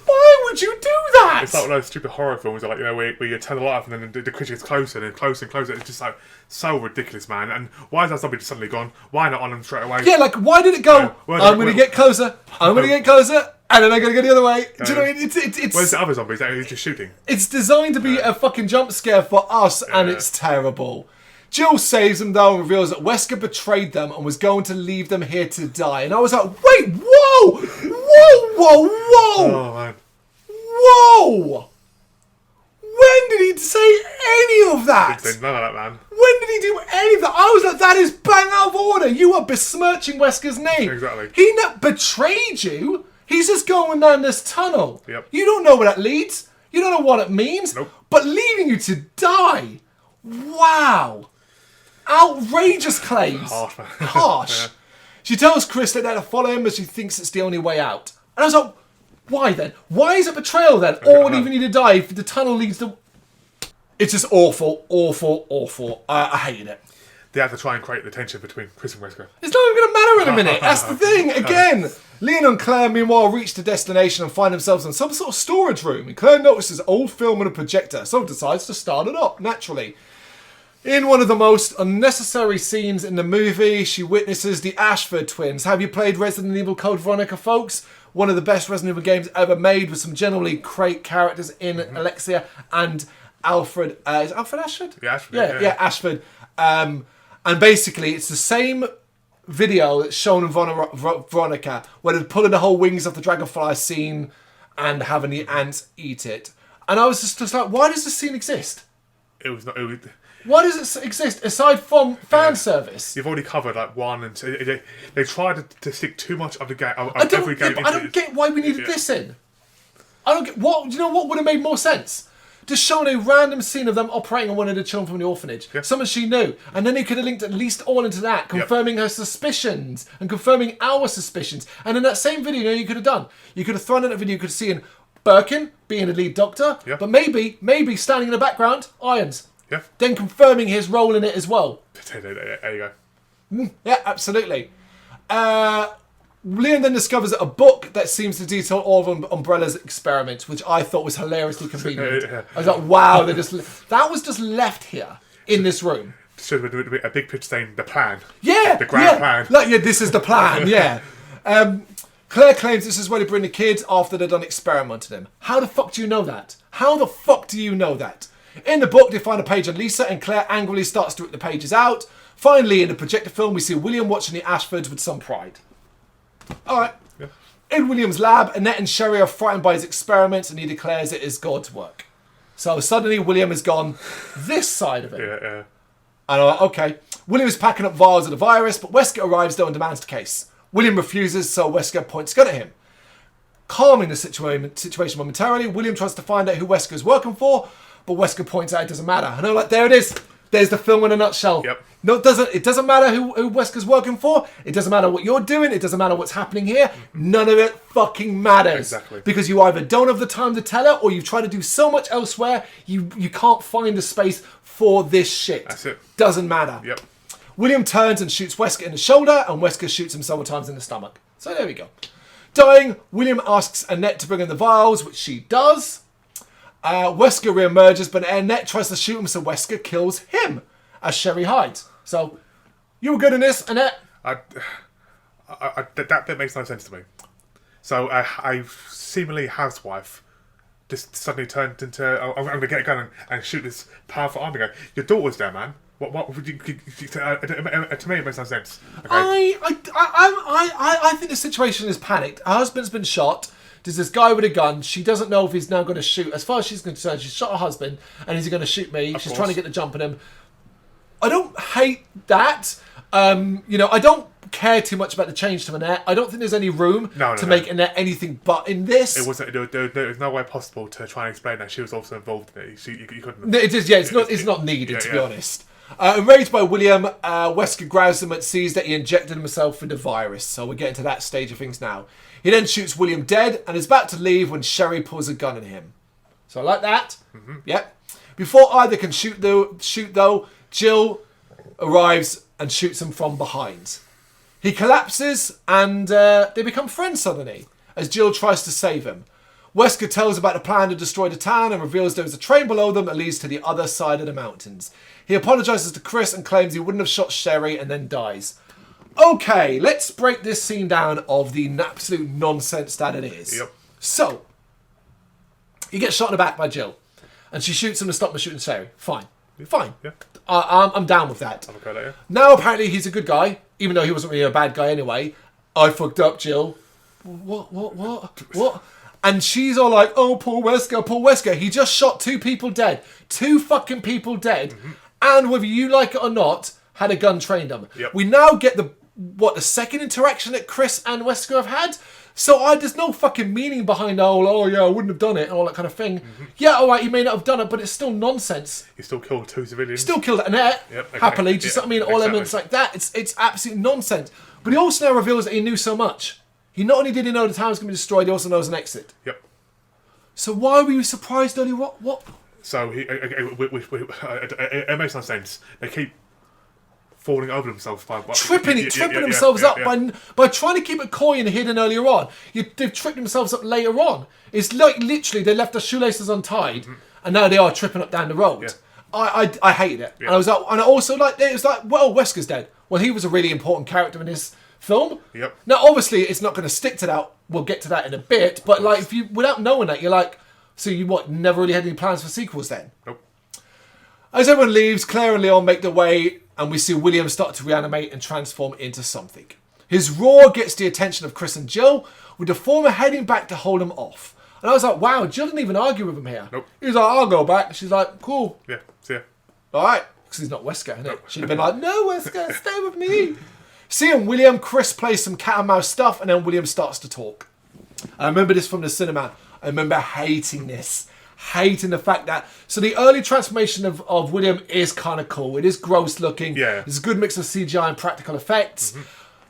Why would you do that? It's like one of those stupid horror films, like, where you turn the light off and then the creature gets closer and closer and closer. It's just like so ridiculous, man. And why is that zombie just suddenly gone? Why not on them straight away? Yeah, like, why did it go, I'm going to get closer, I'm going to get closer, and then I'm going to go the other way. Do you know what I mean? It's Where's the other zombies that he's just shooting? It's designed to be a fucking jump scare for us, and it's terrible. Jill saves them, though, and reveals that Wesker betrayed them and was going to leave them here to die. And I was like, wait, whoa! Whoa, whoa, whoa! Oh, man. Whoa! When did he say any of that? Didn't say none of that, man. When did he do any of that? I was like, that is bang out of order. You are besmirching Wesker's name. Exactly. He not betrayed you. He's just going down this tunnel. Yep. You don't know where that leads. You don't know what it means. Nope. But leaving you to die. Wow. Outrageous claims. Harsh, man. Harsh. Yeah. She tells Chris that they're to follow him as she thinks it's the only way out. And I was like, why then? Why is it betrayal then? Or would even need to die if the tunnel leads to... It's just awful, awful, awful. I hated it. they have to try and create the tension between Chris and Wesker. It's not even going to matter in a minute. That's the thing. Again, Leon and Claire, meanwhile, reach the destination and find themselves in some sort of storage room. And Claire notices old film and a projector, so decides to start it up, naturally. In one of the most unnecessary scenes in the movie, she witnesses the Ashford twins. Have you played Resident Evil Code Veronica, folks? One of the best Resident Evil games ever made, with some generally great characters in Alexia and Alfred. Is it Alfred Ashford? Yeah, Ashford. Yeah, Ashford. And basically, it's the same video that's shown in Veronica, where they're pulling the whole wings off the dragonfly scene and having the ants eat it. And I was just like, why does this scene exist? It was not. Why does it exist aside from fan service? You've already covered like 1 and 2. They tried to stick too much of the game. I don't get why we needed this in. I don't get what. Do you know what would have made more sense? Just showing a random scene of them operating on one of the children from the orphanage. Yeah. Someone she knew. And then he could have linked at least all into that, confirming her suspicions and confirming our suspicions. And in that same video, you know, you could have done. You could have thrown in that video, you could have seen Birkin being the lead doctor. Yeah. But maybe standing in the background, Irons. Yeah. Then confirming his role in it as well. There you go. Yeah, absolutely. Leon then discovers a book that seems to detail all of Umbrella's experiments, which I thought was hilariously convenient. I was like, wow, that was just left here in this room. Should have been a big picture saying the plan. Yeah, the grand plan. Like, yeah, this is the plan. Yeah. Claire claims this is where they bring the kids after they've done experimenting them. How the fuck do you know that? How the fuck do you know that? In the book, they find a page on Lisa, and Claire angrily starts to rip the pages out. Finally, in the projector film, we see William watching the Ashfords with some pride. Alright. Yeah. In William's lab, Annette and Sherry are frightened by his experiments, and he declares it is God's work. So suddenly, William has gone this side of it. Yeah. And I'm like, okay. William is packing up vials of the virus, but Wesker arrives though and demands the case. William refuses, so Wesker points a gun at him. Calming the situation momentarily, William tries to find out who Wesker is working for, but Wesker points out it doesn't matter. And I'm like, there it is. There's the film in a nutshell. Yep. No, it doesn't matter who Wesker's working for. It doesn't matter what you're doing. It doesn't matter what's happening here. None of it fucking matters. Exactly. Because you either don't have the time to tell it, or you've tried to do so much elsewhere, you can't find the space for this shit. That's it. Doesn't matter. Yep. William turns and shoots Wesker in the shoulder, and Wesker shoots him several times in the stomach. So there we go. Dying, William asks Annette to bring in the vials, which she does. Wesker re-emerges, but Annette tries to shoot him, so Wesker kills him as Sherry hides. So, you were good in this, Annette? That bit makes no sense to me. So, a seemingly housewife just suddenly turned into, I'm going to get a gun and shoot this powerful army guy. Your daughter's there, man. What would you, to me, it makes no sense. Okay. I think the situation is panicked. Her husband's been shot. There's this guy with a gun. She doesn't know if he's now going to shoot. As far as she's concerned, she's shot her husband, and is he going to shoot me? She's trying to get the jump on him. I don't hate that. I don't care too much about the change to Annette. I don't think there's any room to make Annette anything but in this. It wasn't. There was no way possible to try and explain that she was also involved in it. You couldn't. It is. Yeah, it's not needed to be honest. Enraged by William, Wesker grabs him and sees that he injected himself with the virus. So we're getting to that stage of things now. He then shoots William dead and is about to leave when Sherry pulls a gun at him. So I like that. Mm-hmm. Yep. Before either can shoot though, Jill arrives and shoots him from behind. He collapses and they become friends suddenly as Jill tries to save him. Wesker tells about the plan to destroy the town and reveals there is a train below them that leads to the other side of the mountains. He apologises to Chris and claims he wouldn't have shot Sherry and then dies. Okay, let's break this scene down of the absolute nonsense that it is. Yep. So, he gets shot in the back by Jill. And she shoots him to stop him shooting Sherry. Fine. Yeah. I'm down with that. I'm okay later. Now apparently he's a good guy, even though he wasn't really a bad guy anyway. I fucked up, Jill. What? And she's all like, oh, poor Wesker. He just shot 2 people dead. 2 fucking people dead. Mm-hmm. And whether you like it or not, had a gun trained him. Yep. We now get the second interaction that Chris and Wesker have had. So there's no fucking meaning behind I wouldn't have done it and all that kind of thing. Mm-hmm. Yeah, alright, you may not have done it, but it's still nonsense. He still killed 2 civilians. Still killed Annette, happily. Just what I mean, all elements like that. It's absolute nonsense. But he also now reveals that he knew so much. He not only did he know the town was going to be destroyed, he also knows an exit. Yep. So why were you surprised earlier? What? So it makes no sense. They keep falling over themselves by tripping themselves up by trying to keep it coy and hidden earlier on. They've tripped themselves up later on. It's like literally they left their shoelaces untied, and now they are tripping up down the road. Yeah. I hated it, and I was like, and I also like it was like, well, Wesker's dead. Well, he was a really important character in this film. Yep. Now, obviously, it's not going to stick to that. We'll get to that in a bit, but like, if you without knowing that, you're like, so you never really had any plans for sequels then? Nope. As everyone leaves, Claire and Leon make their way, and we see William start to reanimate and transform into something. His roar gets the attention of Chris and Jill, with the former heading back to hold him off. And I was like, wow, Jill didn't even argue with him here. Nope. He was like, I'll go back. She's like, cool. Yeah, see ya. All right. Because he's not Wesker, isn't it? She'd have been like, no, Wesker, stay with me. Seeing William, Chris plays some cat and mouse stuff, and then William starts to talk. I remember this from the cinema. I remember hating this. Hating the fact that... So the early transformation of William is kind of cool. It is gross looking. Yeah. There's a good mix of CGI and practical effects.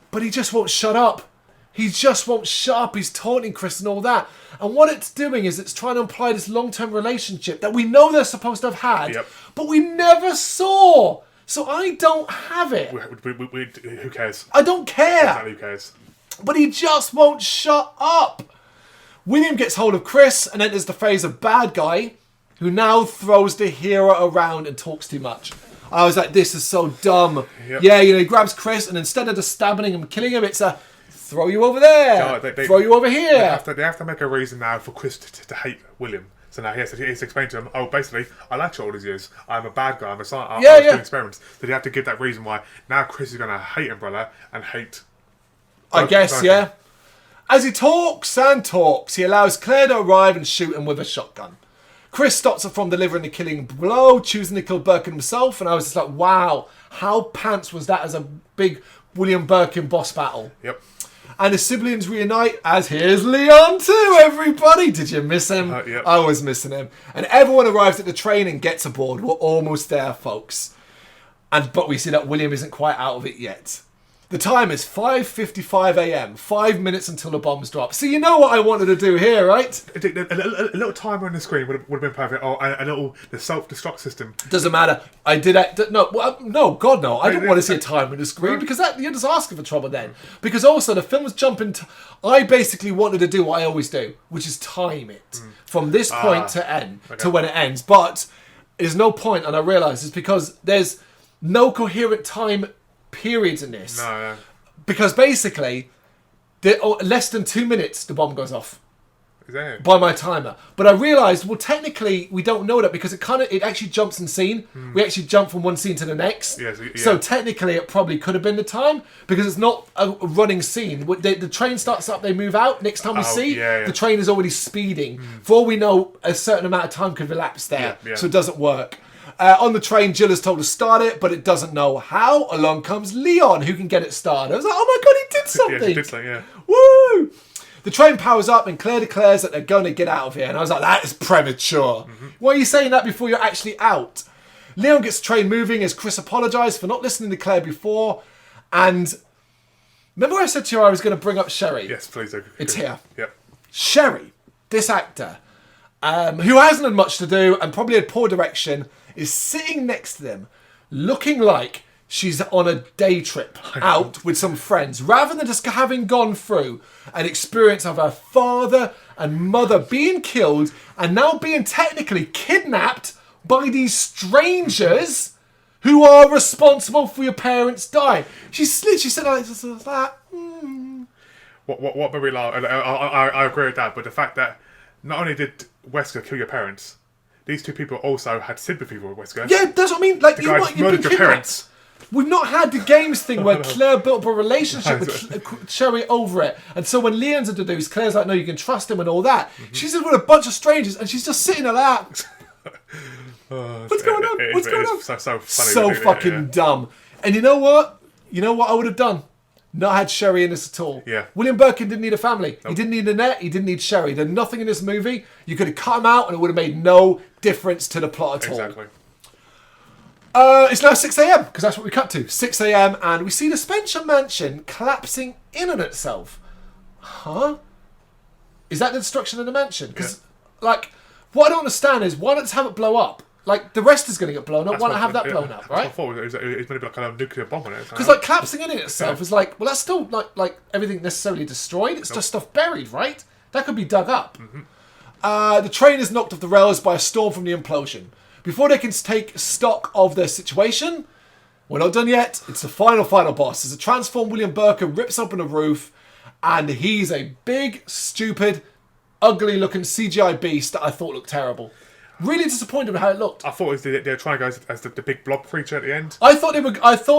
But he just won't shut up. He just won't shut up. He's taunting Chris and all that. And what it's doing is it's trying to imply this long-term relationship that we know they're supposed to have had, but we never saw. So I don't have it. Who cares? I don't care. Exactly, who cares? But he just won't shut up. William gets hold of Chris and enters the phase of bad guy, who now throws the hero around and talks too much. I was like, this is so dumb. Yep. Yeah, he grabs Chris, and instead of just stabbing him and killing him, it's a throw you over there, throw you over here. They have to make a reason now for Chris to hate William. So now he has to explain to him, oh, basically, I like you all these years. I'm a bad guy. I'm a scientist. I was doing experiments. So they have to give that reason why now Chris is going to hate Umbrella and hate... I guess, yeah. As he talks and talks, he allows Claire to arrive and shoot him with a shotgun. Chris stops her from delivering the killing blow, choosing to kill Birkin himself, and I was just like, wow, how pants was that as a big William Birkin boss battle? Yep. And the siblings reunite, as here's Leon too, everybody. Did you miss him? Yep. I was missing him. And everyone arrives at the train and gets aboard. We're almost there, folks. But we see that William isn't quite out of it yet. The time is 5:55 a.m. 5 minutes until the bombs drop. So you know what I wanted to do here, right? A little timer on the screen would have been perfect. Oh, the self-destruct system. Doesn't matter. I did that. No, God, no. I don't want to see a timer on the screen because you're just asking for trouble then. Because also the film was jumping. I basically wanted to do what I always do, which is time it from this point to end to when it ends. But there's no point, and I realise it's because there's no coherent time periods in this. No. Because basically, less than 2 minutes, the bomb goes off. Is that it? By my timer. But I realised, well, technically, we don't know that because it actually jumps in scene. We actually jump from one scene to the next. Yeah, So technically, it probably could have been the time because it's not a running scene. The train starts up, they move out. Next time we see, the train is already speeding. For all we know, a certain amount of time could elapse there. So it doesn't work. On the train, Jill is told to start it, but it doesn't know how. Along comes Leon, who can get it started. I was like, oh my god, he did something. Yeah, he did something, yeah. Woo! The train powers up and Claire declares that they're going to get out of here. And I was like, that is premature. Why are you saying that before you're actually out? Leon gets the train moving as Chris apologised for not listening to Claire before. And remember I said to you I was going to bring up Sherry? Yes, please do. It's here. Yep. Sherry, this actor, who hasn't had much to do and probably had poor direction, is sitting next to them looking like she's on a day trip out with some friends, rather than just having gone through an experience of her father and mother being killed and now being technically kidnapped by these strangers who are responsible for your parents dying. She's literally sitting like that. What made me laugh, and I agree with that, but the fact that not only did Wesker kill your parents, these two people also had sympathy for Wesker. Yeah, that's what I mean. Like, the guy just murdered your parents. We've not had the games thing where Claire built up a relationship with Sherry over it. And so when Leon's introduced, Claire's like, no, you can trust him and all that. She's with a bunch of strangers and she's just sitting there like, what's going on? What's going on? So funny. So fucking dumb. And you know what? You know what I would have done? Not had Sherry in this at all. Yeah. William Birkin didn't need a family. Nope. He didn't need Annette. He didn't need Sherry. There's nothing in this movie. You could have cut him out and it would have made no difference to the plot at all. Exactly. It's now 6 a.m. because that's what we cut to. 6 a.m. and we see the Spencer mansion collapsing in on itself. Huh? Is that the destruction of the mansion? Because, like, what I don't understand is why not just have it blow up? Like, the rest is going to get blown up. Why not have that blown up, right? I thought it was going to be like a nuclear bomb on it. Because, like, collapsing in itself is like, well, that's still like everything necessarily destroyed. It's just stuff buried, right? That could be dug up. The train is knocked off the rails by a storm from the implosion. Before they can take stock of their situation, we're not done yet. It's the final boss. As a transformed William Birkin rips open the roof, and he's a big, stupid, ugly-looking CGI beast that I thought looked terrible. Really disappointed with how it looked. I thought they were trying to go as the big blob creature at the end. I thought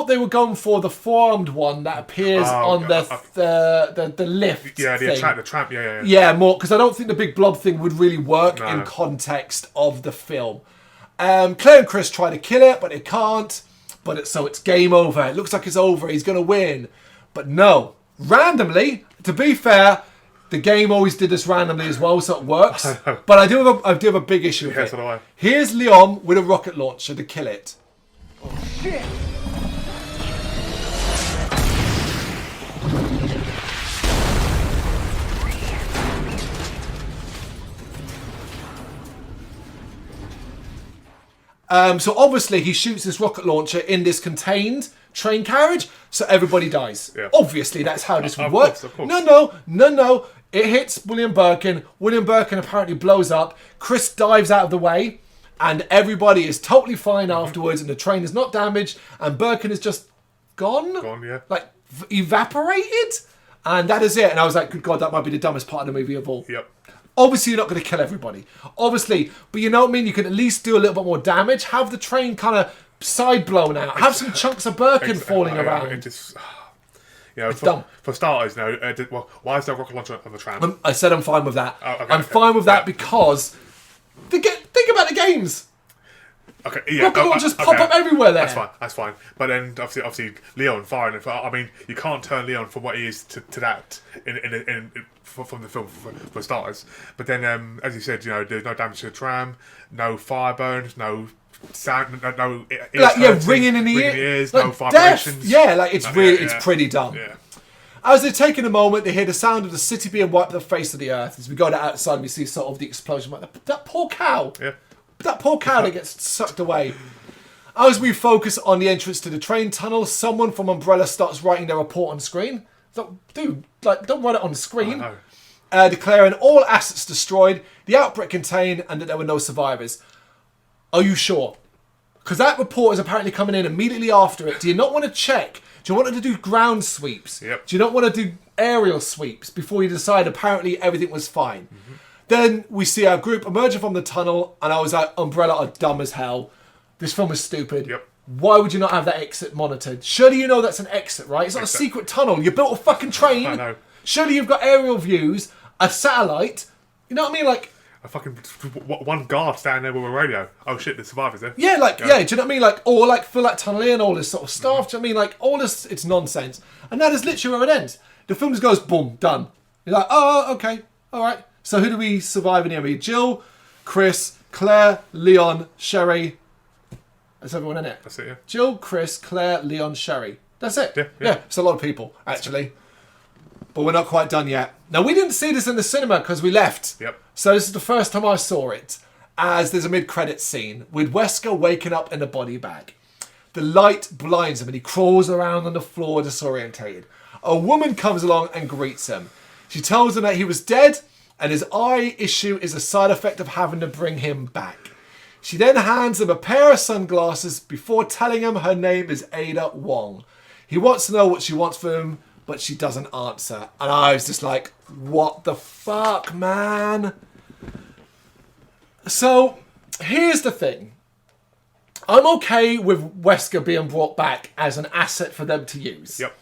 they were going for the four-armed one that appears on the lift. Yeah, thing. the tramp. Yeah. Yeah, more because I don't think the big blob thing would really work in context of the film. Claire and Chris try to kill it, but they can't. So it's game over. It looks like it's over. He's going to win, but no. Randomly, to be fair, the game always did this randomly as well, so it works. But I do have a big issue with it. So do I. Here's Leon with a rocket launcher to kill it. Oh, shit! So obviously he shoots this rocket launcher in this contained train carriage, so everybody dies. Yeah. Obviously, that's how this would Of work. course, of course. No. It hits William Birkin. William Birkin apparently blows up. Chris dives out of the way, and everybody is totally fine afterwards, and the train is not damaged, and Birkin is just gone. Gone, yeah. Like, evaporated? And that is it. And I was like, good God, that might be the dumbest part of the movie of all. Yep. Obviously, you're not going to kill everybody. Obviously. But you know what I mean? You can at least do a little bit more damage. Have the train kind of side blown out. Have some chunks of Birkin falling around. It just, you know, dumb. For starters, why is there a rocket launcher on the tram? I said I'm fine with that. Okay. Fine with that because think about the games. Okay, yeah. Rocket launchers pop up everywhere there. That's fine. But then obviously Leon firing. I mean, you can't turn Leon from what he is to that from the film for starters. But then, as you said, there's no damage to the tram, no fire burns, no sound, no ringing in the ears, like no vibrations. It's pretty dumb. Yeah. As they're taking a moment, they hear the sound of the city being wiped off the face of the earth. As we go outside, we see sort of the explosion. That poor cow. Yeah. That poor cow that gets sucked away. As we focus on the entrance to the train tunnel, someone from Umbrella starts writing their report on screen. Dude, don't write it on the screen. Declaring all assets destroyed, the outbreak contained, and that there were no survivors. Are you sure? Because that report is apparently coming in immediately after it. Do you not want to check? Do you want to do ground sweeps? Yep. Do you not want to do aerial sweeps before you decide apparently everything was fine? Mm-hmm. Then we see our group emerging from the tunnel, and I was like, Umbrella are dumb as hell. This film is stupid. Yep. Why would you not have that exit monitored? Surely you know that's an exit, right? It's not a secret tunnel. You built a fucking train. I know. Surely you've got aerial views, a satellite. You know what I mean? Like, a fucking one guard standing there with a radio. Oh shit, the survivors there. Yeah, do you know what I mean? Like, or like fill that tunnel in, all this sort of stuff. Do you know what I mean? Like, all this, it's nonsense. And that is literally where it ends. The film just goes, boom, done. You're like, oh, okay, all right. So who do we survive in here? We Jill, Chris, Claire, Leon, Sherry. That's everyone in it. That's it, yeah. Jill, Chris, Claire, Leon, Sherry. That's it. Yeah. It's a lot of people, actually. But we're not quite done yet. Now, we didn't see this in the cinema because we left. Yep. So this is the first time I saw it, as there's a mid-credits scene with Wesker waking up in a body bag. The light blinds him and he crawls around on the floor disorientated. A woman comes along and greets him. She tells him that he was dead and his eye issue is a side effect of having to bring him back. She then hands him a pair of sunglasses before telling him her name is Ada Wong. He wants to know what she wants from him, but she doesn't answer. And I was just like, what the fuck, man? So, here's the thing. I'm okay with Wesker being brought back as an asset for them to use. Yep.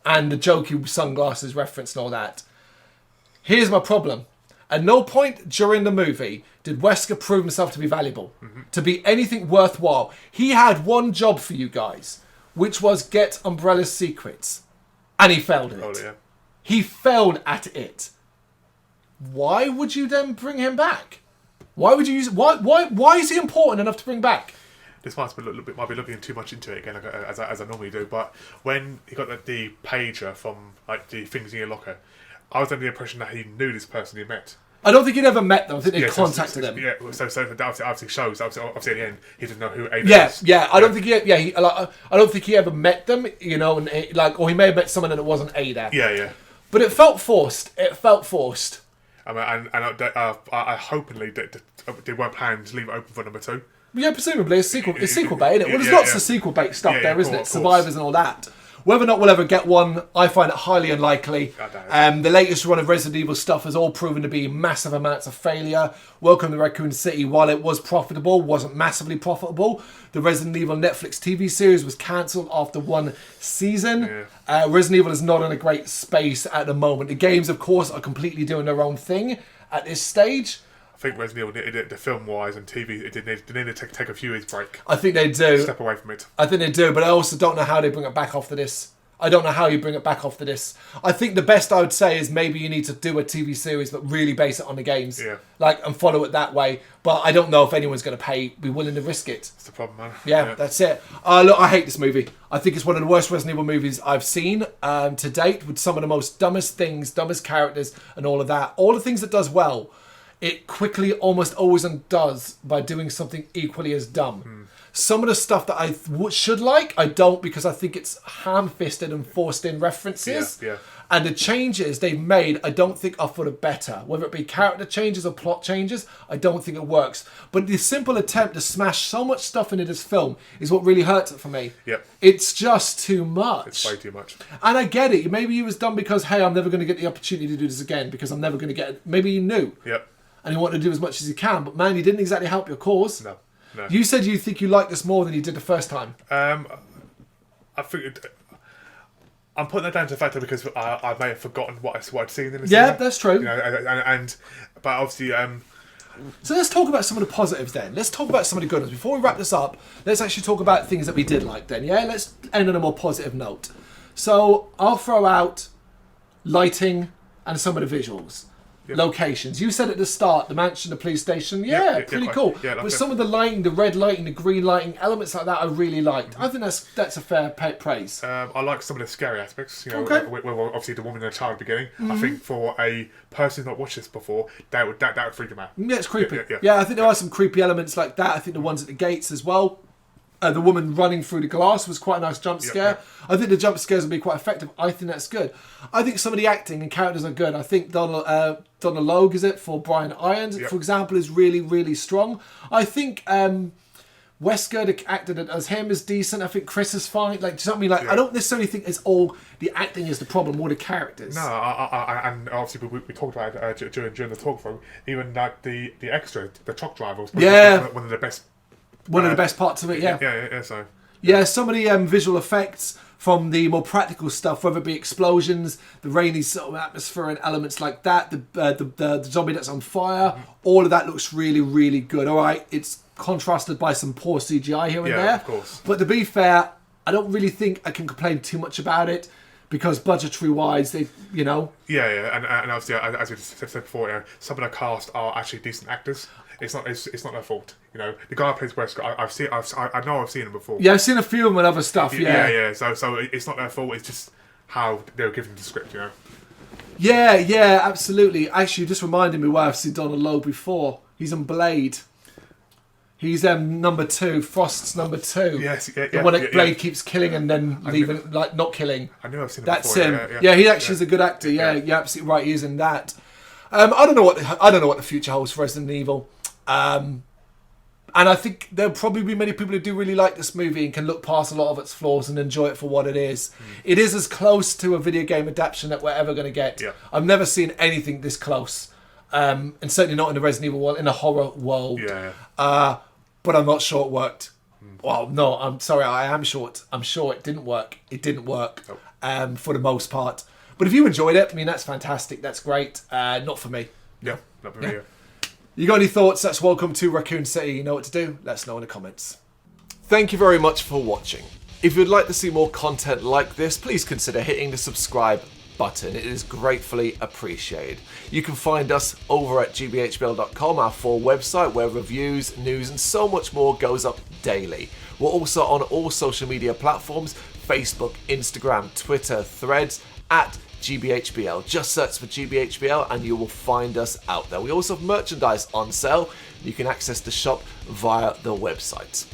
And the jokey sunglasses reference and all that. Here's my problem. At no point during the movie did Wesker prove himself to be valuable, to be anything worthwhile. He had one job for you guys, which was get Umbrella's secrets. And he failed at it. Oh, yeah. He failed at it. Why would you then bring him back? Why would you use... Why is he important enough to bring back? This might be looking too much into it again, as I normally do. But when he got the pager from like the things in your locker, I was under the impression that he knew this person he met. I don't think he'd ever met them. I think they Yeah, contacted them. Yeah, so that obviously shows. Obviously, at the end, he doesn't know who Ada is. Yeah. I don't think I don't think he ever met them. You know, and or he may have met someone and it wasn't Ada. Yeah. But it felt forced. I mean, I hopefully they weren't planning to leave it open for number 2. Yeah, presumably it's sequel bait, isn't it? Well, there's Yeah, lots yeah. of sequel bait stuff Yeah, there, of isn't it? course. Survivors and all that. Whether or not we'll ever get one, I find it highly unlikely. I doubt it. The latest run of Resident Evil stuff has all proven to be massive amounts of failure. Welcome to Raccoon City, while it was profitable, wasn't massively profitable. The Resident Evil Netflix TV series was cancelled after 1 season. Resident Evil is not in a great space at the moment. The games, of course, are completely doing their own thing at this stage. I think Resident Evil, the film-wise and TV, they need to take a few years break. I think they do. Step away from it. I think they do, but I also don't know how they bring it back after this. I don't know how you bring it back after this. I think the best I would say is maybe you need to do a TV series, but really base it on the games, and follow it that way. But I don't know if anyone's going to be willing to risk it. That's the problem, man. Yeah, that's it. Look, I hate this movie. I think it's one of the worst Resident Evil movies I've seen to date, with some of the most dumbest things, dumbest characters, and all of that. All the things it does well, it quickly almost always undoes by doing something equally as dumb. Some of the stuff that I should like, I don't, because I think it's ham-fisted and forced in references. Yeah. And the changes they've made, I don't think are for the better. Whether it be character changes or plot changes, I don't think it works. But the simple attempt to smash so much stuff into this film is what really hurts it for me. Yep. It's just too much. It's way too much. And I get it. Maybe he was done because, hey, I'm never going to get the opportunity to do this again because I'm never going to get it. Maybe he knew. Yep. And he wanted to do as much as he can. But man, he didn't exactly help your cause. No. You said you think you liked this more than you did the first time. I think I'm putting that down to the fact that because I may have forgotten what I'd seen in the cinema. Yeah, that's true. You know, but obviously, So let's talk about some of the positives then. Let's talk about some of the good ones. Before we wrap this up, let's actually talk about things that we did like then, yeah? Let's end on a more positive note. So I'll throw out lighting and some of the visuals. Yep. Locations. You said at the start, the mansion, the police station. Yeah, pretty cool. Yeah, but some of the lighting, the red lighting, the green lighting, elements like that I really liked. I think that's a fair praise. I like some of the scary aspects. You know, Okay. well, obviously the woman and the child at the beginning. I think for a person who's not watched this before, that would freak them out. Yeah, it's creepy. Yeah. Yeah, I think there are some creepy elements like that. I think the ones at the gates as well. The woman running through the glass was quite a nice jump scare. Yeah. I think the jump scares will be quite effective. I think that's good. I think some of the acting and characters are good. I think Donna Logue, is it, for Brian Irons, for example, is really, really strong. I think Wesker, the actor that does him, is decent. I think Chris is fine. Like, do you know what I mean? Like, I don't necessarily think it's all the acting is the problem, or the characters. No, and obviously we talked about it during the talk through. Even like the extra, the truck driver was one of the best. One of the best parts of it, yeah. Yeah. Some of the visual effects from the more practical stuff, whether it be explosions, the rainy sort of atmosphere and elements like that, the zombie that's on fire, all of that looks really, really good. All right, it's contrasted by some poor CGI here and there. Yeah, of course. But to be fair, I don't really think I can complain too much about it because budgetary-wise, they, you know. Yeah, and obviously, as we said before, you know, some of the cast are actually decent actors. It's not their fault, you know. The guy who plays Wesker, I know I've seen him before. Yeah, I've seen a few of them and other stuff. Yeah. So it's not their fault. It's just how they were given the script, you know. Yeah, absolutely. Actually, you just reminded me where I've seen Donald Lowe before. He's in Blade. He's number 2, Frost's number 2. Yes, yeah. The one that Blade keeps killing and then leaving, like not killing. I knew I've seen him That's before. him. Yeah, he actually is a good actor. Yeah, you're absolutely right. He is in that. I don't know what the future holds for Resident Evil. And I think there'll probably be many people who do really like this movie and can look past a lot of its flaws and enjoy it for what it is. It is as close to a video game adaptation that we're ever going to get. Yeah. I've never seen anything this close. And certainly not in the Resident Evil world, in a horror world. Yeah. But I'm not sure it worked. Well, no, I'm sorry, I am short. I'm sure it didn't work. It didn't work for the most part. But if you enjoyed it, I mean, that's fantastic. That's great. Not for me. Yeah, not for me. Yeah. You got any thoughts? That's welcome to Raccoon City. You know what to do. Let us know in the comments. Thank you very much for watching. If you'd like to see more content like this, please consider hitting the subscribe button. It is gratefully appreciated. You can find us over at gbhbl.com, our full website where reviews, news and so much more goes up daily. We're also on all social media platforms: Facebook, Instagram, Twitter, Threads, at GBHBL. Just search for GBHBL and you will find us out there. We also have merchandise on sale. You can access the shop via the website.